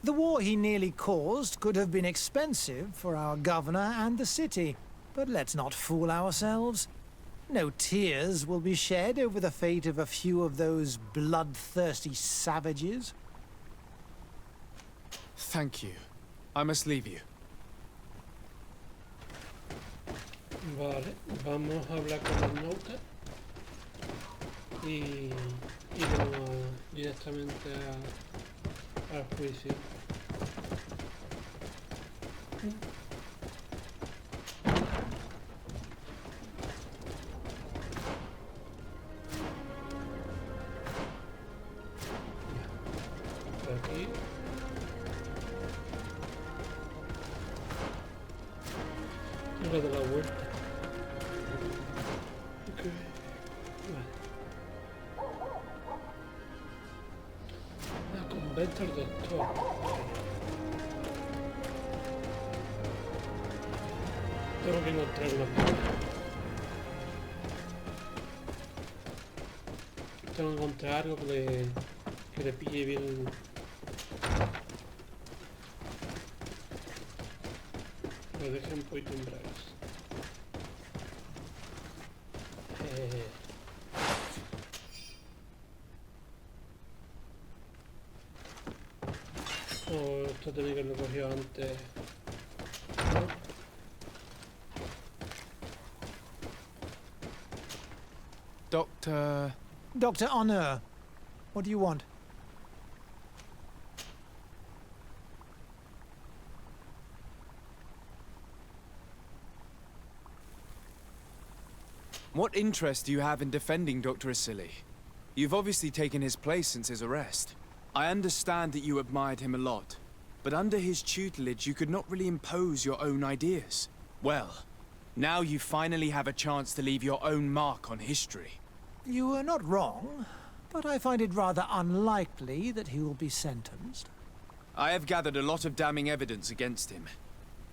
The war he nearly caused could have been expensive for our governor and the city. But let's not fool ourselves. No tears will be shed over the fate of a few of those bloodthirsty savages. Thank you. I must leave you. Vale, vamos a hablar con los notas. Y vamos directamente al juicio. Por aquí. Hora de la vuelta. Okay. Convento al doctor. Tengo que encontrar una pista. Tengo que encontrar algo que le pille bien Lo dejé un poquito en bragas. Oh, esto tenía que haberlo cogido antes. ¿No? Dr. Honor, what do you want? What interest do you have in defending Dr. Asili? You've obviously taken his place since his arrest. I understand that you admired him a lot, but under his tutelage you could not really impose your own ideas. Well, now you finally have a chance to leave your own mark on history. You are not wrong, but I find it rather unlikely that he will be sentenced. I have gathered a lot of damning evidence against him.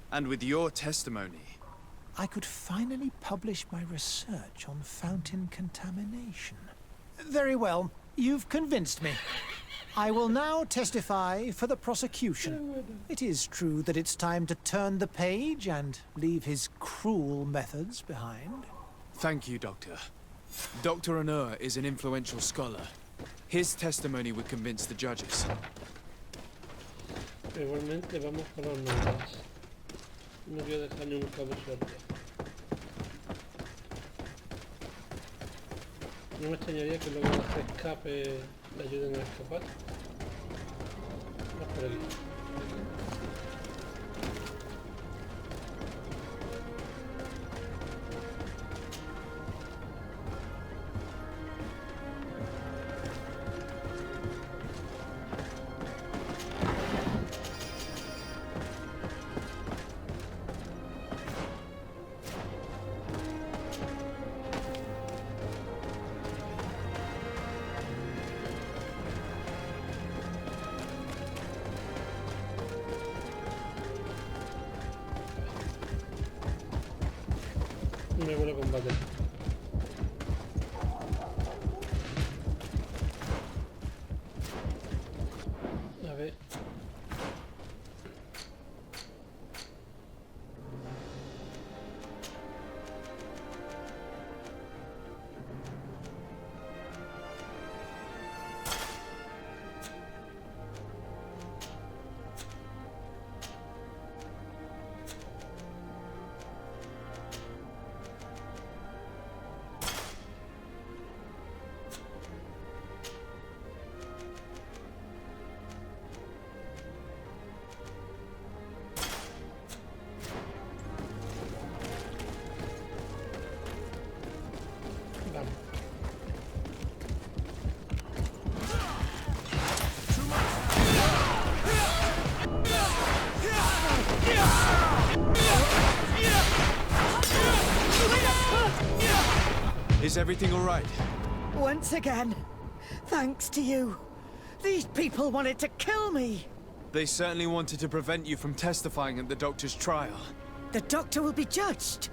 And with your testimony... I could finally publish my research on fountain contamination. Very well. You've convinced me. I will now testify for the prosecution. It is true that it's time to turn the page and leave his cruel methods behind. Thank you, Doctor. Dr. Honor is an influential scholar. His testimony would convince the judges. Igualmente vamos con las notas. No quiero dejar ni un cabo suelto. No me extrañaría que luego los escape le ayuden a escapar. Más por aquí. Me vuelvo a combate. A ver. Is everything all right? Once again, thanks to you. These people wanted to kill me. They certainly wanted to prevent you from testifying at the doctor's trial. The doctor will be judged.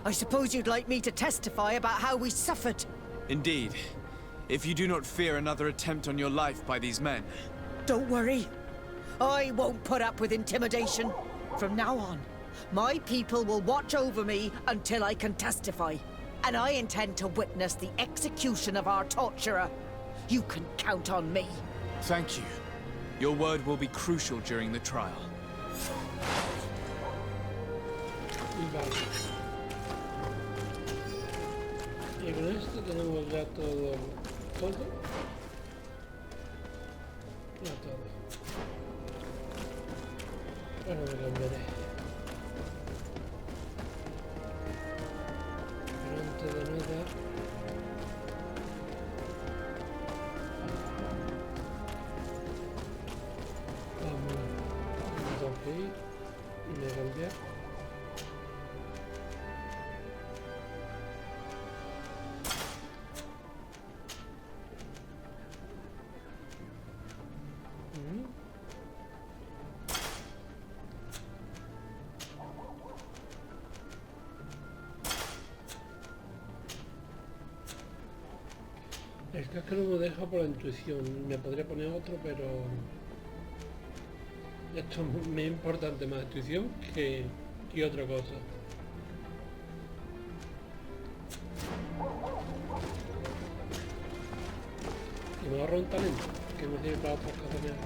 I suppose you'd like me to testify about how we suffered. Indeed. If you do not fear another attempt on your life by these men. Don't worry. I won't put up with intimidation. From now on, my people will watch over me until I can testify. And I intend to witness the execution of our torturer. You can count on me. Thank you. Your word will be crucial during the trial. Vale. Y con esto tenemos ya todo. ¿Todo? No todo. Ahora me cambiaré. Pero antes de nada. Vamos a ir y me cambiar. El casco no me deja por la intuición. Me podría poner otro, pero Esto me es importante más intuición que otra cosa. Y me ahorro un talento que me sirve para otras cosas mejor.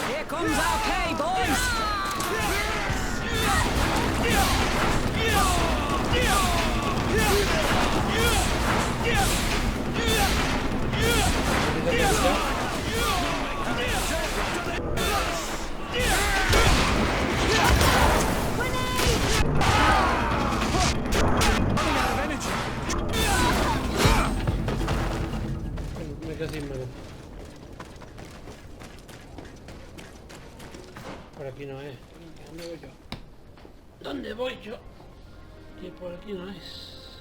Here comes our pay, boys! Me quedo sin mano. Por aquí no es. ¿Dónde voy yo? ¿Dónde voy yo? Que por aquí no es.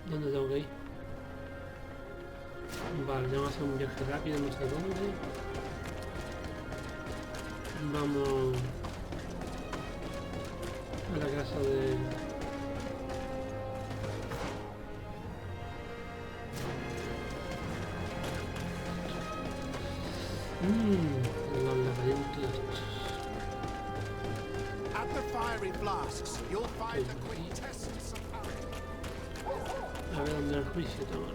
¿Dónde tengo que ir? Vale, vamos a hacer un viaje rápido, no sé dónde. Vamos a la casa de... los laberintos. At the fiery flasks, you'll find the quintessence of A ver dónde el juicio toma.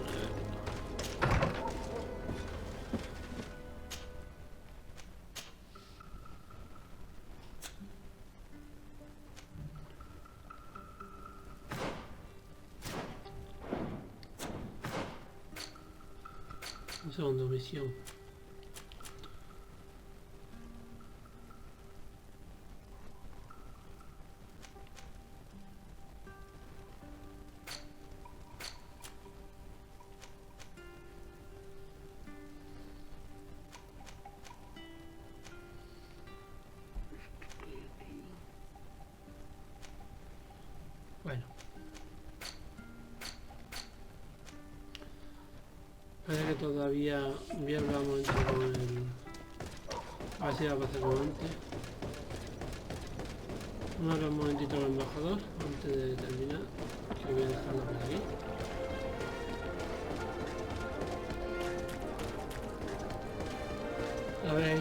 Un segundo, misión. Bueno. Parece que todavía voy a hablar un momento con el... A ver si va a pasar como antes. Vamos a hablar un momentito con el embajador antes de terminar. Que voy a dejarlo por aquí. A ver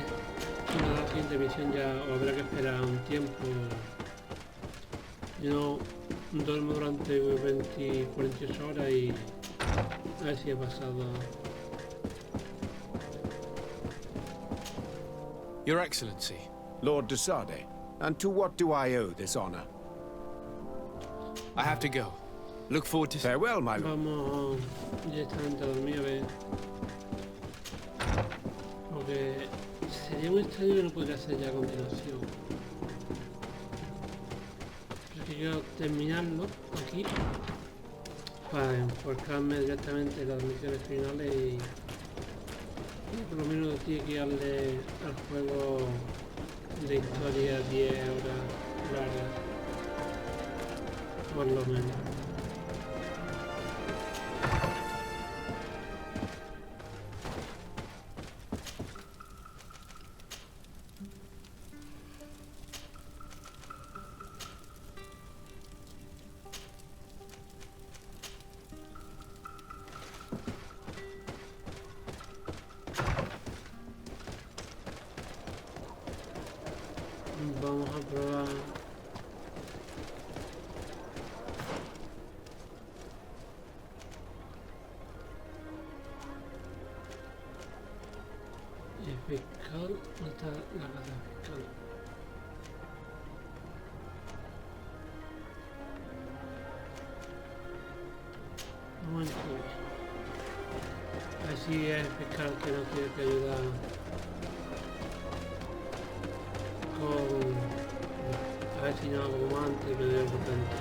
si nos da la siguiente misión ya o habrá que esperar un tiempo. Yo no duermo durante 48 horas y a ver si he pasado. Your Excellency. Lord de Sade, and to what do I owe this honor? I have to go. Look forward to... Farewell, my lord. Vamos directamente a dormir a ver. Porque sería un extraño que no podría hacer ya a continuación. Quiero terminarlo aquí para enfocarme directamente en las misiones finales y por lo menos tiene que darle al juego de historia 10 horas largas, por lo menos. Vamos a probar el fiscal. ¿Dónde está la casa fiscal? Vamos a incluir. A ver si es el fiscal que nos tiene que ayudar con... A ver si no hago como antes, me doy potente.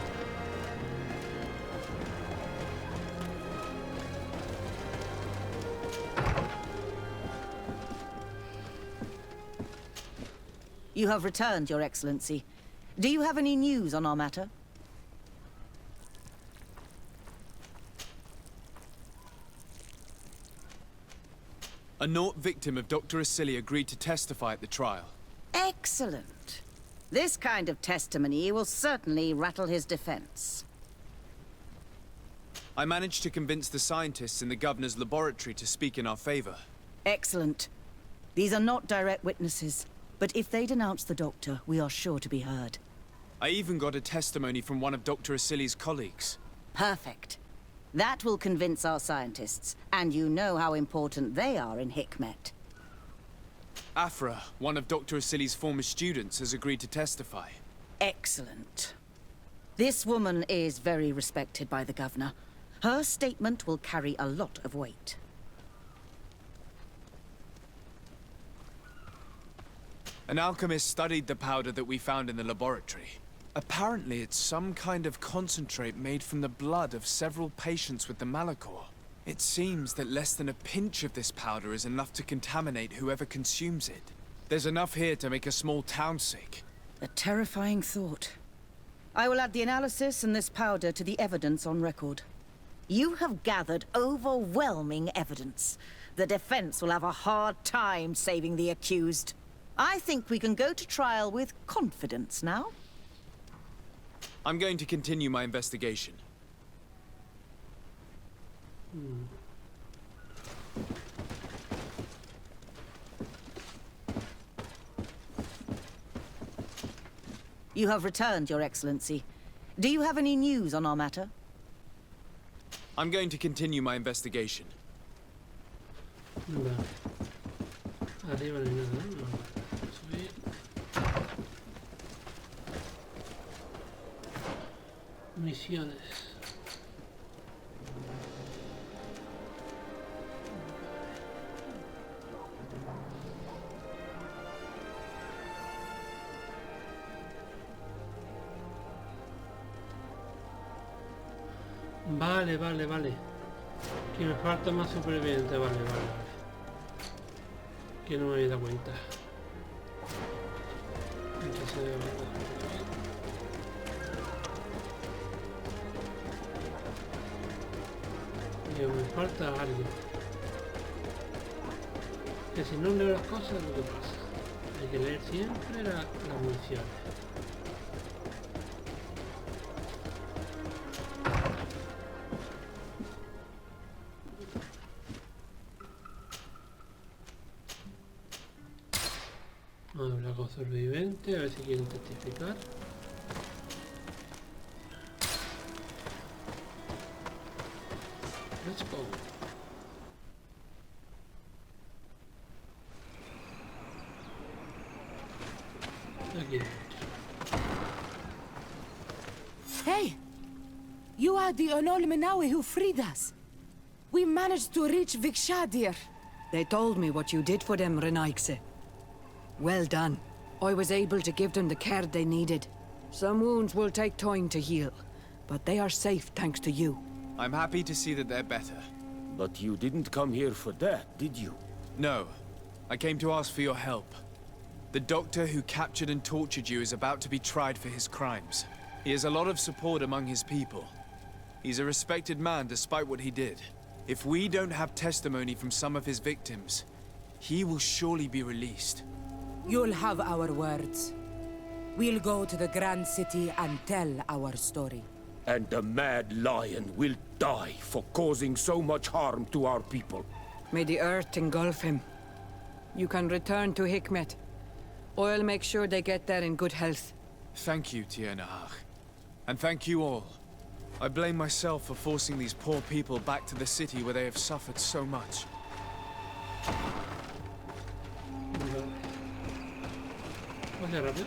You have returned, Your Excellency. Do you have any news on our matter? A Naut victim of Dr. Asili agreed to testify at the trial. Excellent. This kind of testimony will certainly rattle his defense. I managed to convince the scientists in the governor's laboratory to speak in our favor. Excellent. These are not direct witnesses, but if they denounce the doctor, we are sure to be heard. I even got a testimony from one of Dr. Asili's colleagues. Perfect. That will convince our scientists, and you know how important they are in Hikmet. Afra, one of Dr. Asili's former students, has agreed to testify. Excellent. This woman is very respected by the governor. Her statement will carry a lot of weight. An alchemist studied the powder that we found in the laboratory. Apparently, it's some kind of concentrate made from the blood of several patients with the Malachor. It seems that less than a pinch of this powder is enough to contaminate whoever consumes it. There's enough here to make a small town sick. A terrifying thought. I will add the analysis and this powder to the evidence on record. You have gathered overwhelming evidence. The defense will have a hard time saving the accused. I think we can go to trial with confidence now. I'm going to continue my investigation. You have returned, Your Excellency. Do you have any news on our matter? I'm going to continue my investigation. Vale. Arriba no hay nada, ¿no? Subir. Misiones. Vale. Que me falta más superviviente, vale. Que no me había dado cuenta. Entonces, me falta algo. Que si no leo las cosas, lo que pasa. Hay que leer siempre las municiones. Habla con sobreviviente, a ver si quieren testificar. Let's go. Aquí. Hey! You are the Onol Menawi who freed us. We managed to reach Vikshadir. They told me what you did for them, Renaikse. Well done. I was able to give them the care they needed. Some wounds will take time to heal, but they are safe thanks to you. I'm happy to see that they're better. But you didn't come here for that, did you? No. I came to ask for your help. The doctor who captured and tortured you is about to be tried for his crimes. He has a lot of support among his people. He's a respected man despite what he did. If we don't have testimony from some of his victims, he will surely be released. You'll have our words. We'll go to the Grand City and tell our story. And the Mad Lion will die for causing so much harm to our people. May the earth engulf him. You can return to Hikmet. I'll make sure they get there in good health. Thank you, Tiernahach. And thank you all. I blame myself for forcing these poor people back to the city where they have suffered so much. Vaya rápido.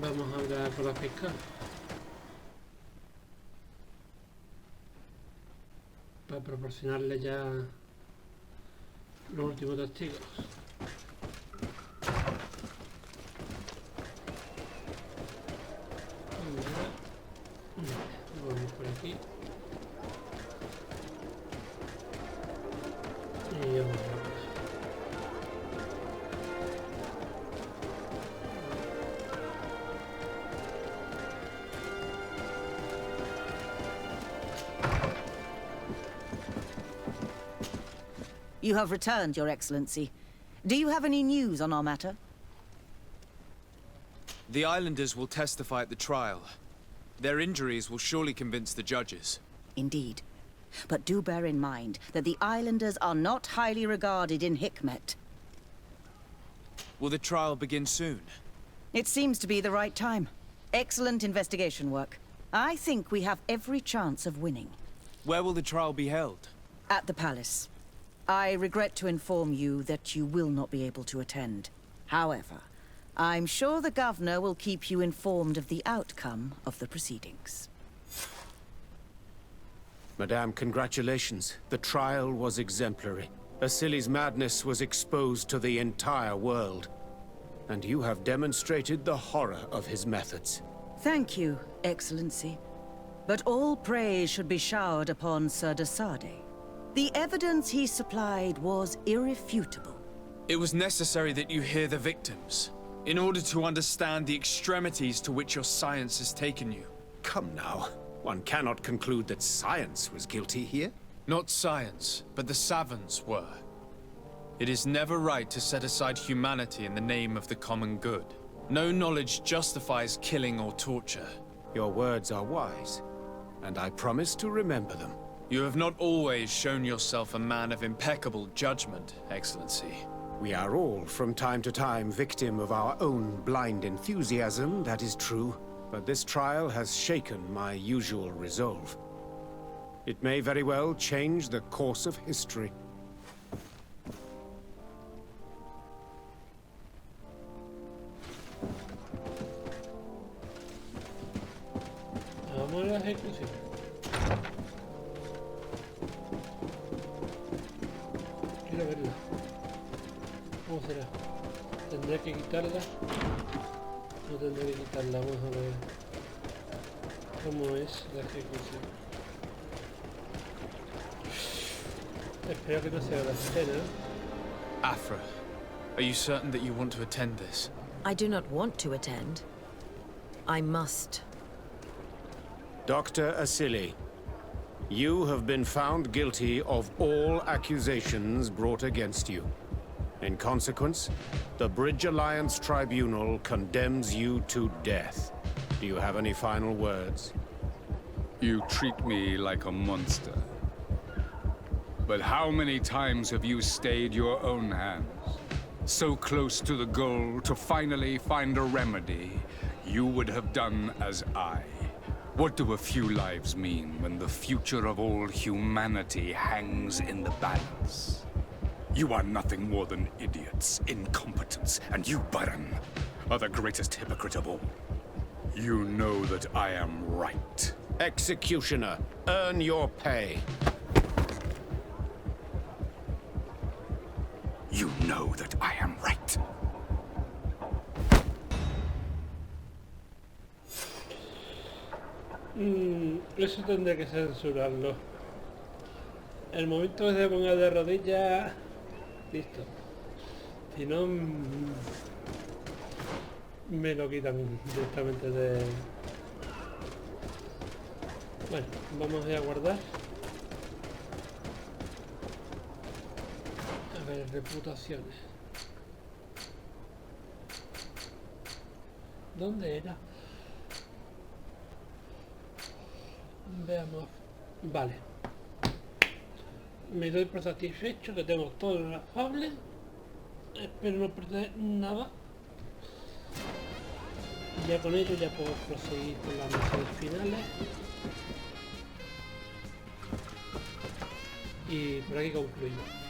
Vamos a hablar con la fiscal. Para proporcionarle ya los últimos testigos. Vamos por aquí. Y vamos a ver. You have returned, Your Excellency. Do you have any news on our matter? The islanders will testify at the trial. Their injuries will surely convince the judges. Indeed. But do bear in mind that the islanders are not highly regarded in Hikmet. Will the trial begin soon? It seems to be the right time. Excellent investigation work. I think we have every chance of winning. Where will the trial be held? At the palace. I regret to inform you that you will not be able to attend. However, I'm sure the governor will keep you informed of the outcome of the proceedings. Madame, congratulations. The trial was exemplary. Asili's madness was exposed to the entire world. And you have demonstrated the horror of his methods. Thank you, Excellency. But all praise should be showered upon Sir de Sade. The evidence he supplied was irrefutable. It was necessary that you hear the victims, in order to understand the extremities to which your science has taken you. Come now. One cannot conclude that science was guilty here. Not science, but the savants were. It is never right to set aside humanity in the name of the common good. No knowledge justifies killing or torture. Your words are wise, and I promise to remember them. You have not always shown yourself a man of impeccable judgment, Excellency. We are all, from time to time, victim of our own blind enthusiasm, that is true. But this trial has shaken my usual resolve. It may very well change the course of history. Vamos a la ejecución. Quiero verla. ¿Cómo será? ¿Tendré que quitarla? No tendré que quitarla, vamos a ver cómo es la ejecución. Espero que no sea la escena. Afra, are you certain that you want to attend this? I do not want to attend. I must. Dr. Asili, you have been found guilty of all accusations brought against you. In consequence, the Bridge Alliance Tribunal condemns you to death. Do you have any final words? You treat me like a monster. But how many times have you stayed your own hands? So close to the goal to finally find a remedy, you would have done as I. What do a few lives mean when the future of all humanity hangs in the balance? You are nothing more than idiots, incompetents, and you, Baron, are the greatest hypocrite of all. You know that I am right. Executioner, earn your pay. You know that I am right. Eso tendré que censurarlo. El momento que se ponga de rodillas, listo. Si no, me lo quitan directamente de... Bueno, vamos a guardar. A ver, reputaciones. ¿Dónde era? Veamos. Vale. Me doy por satisfecho que tengo todo lo afable. Espero no perder nada. Y ya con ello ya puedo proseguir con las misiones finales. Y por aquí concluimos.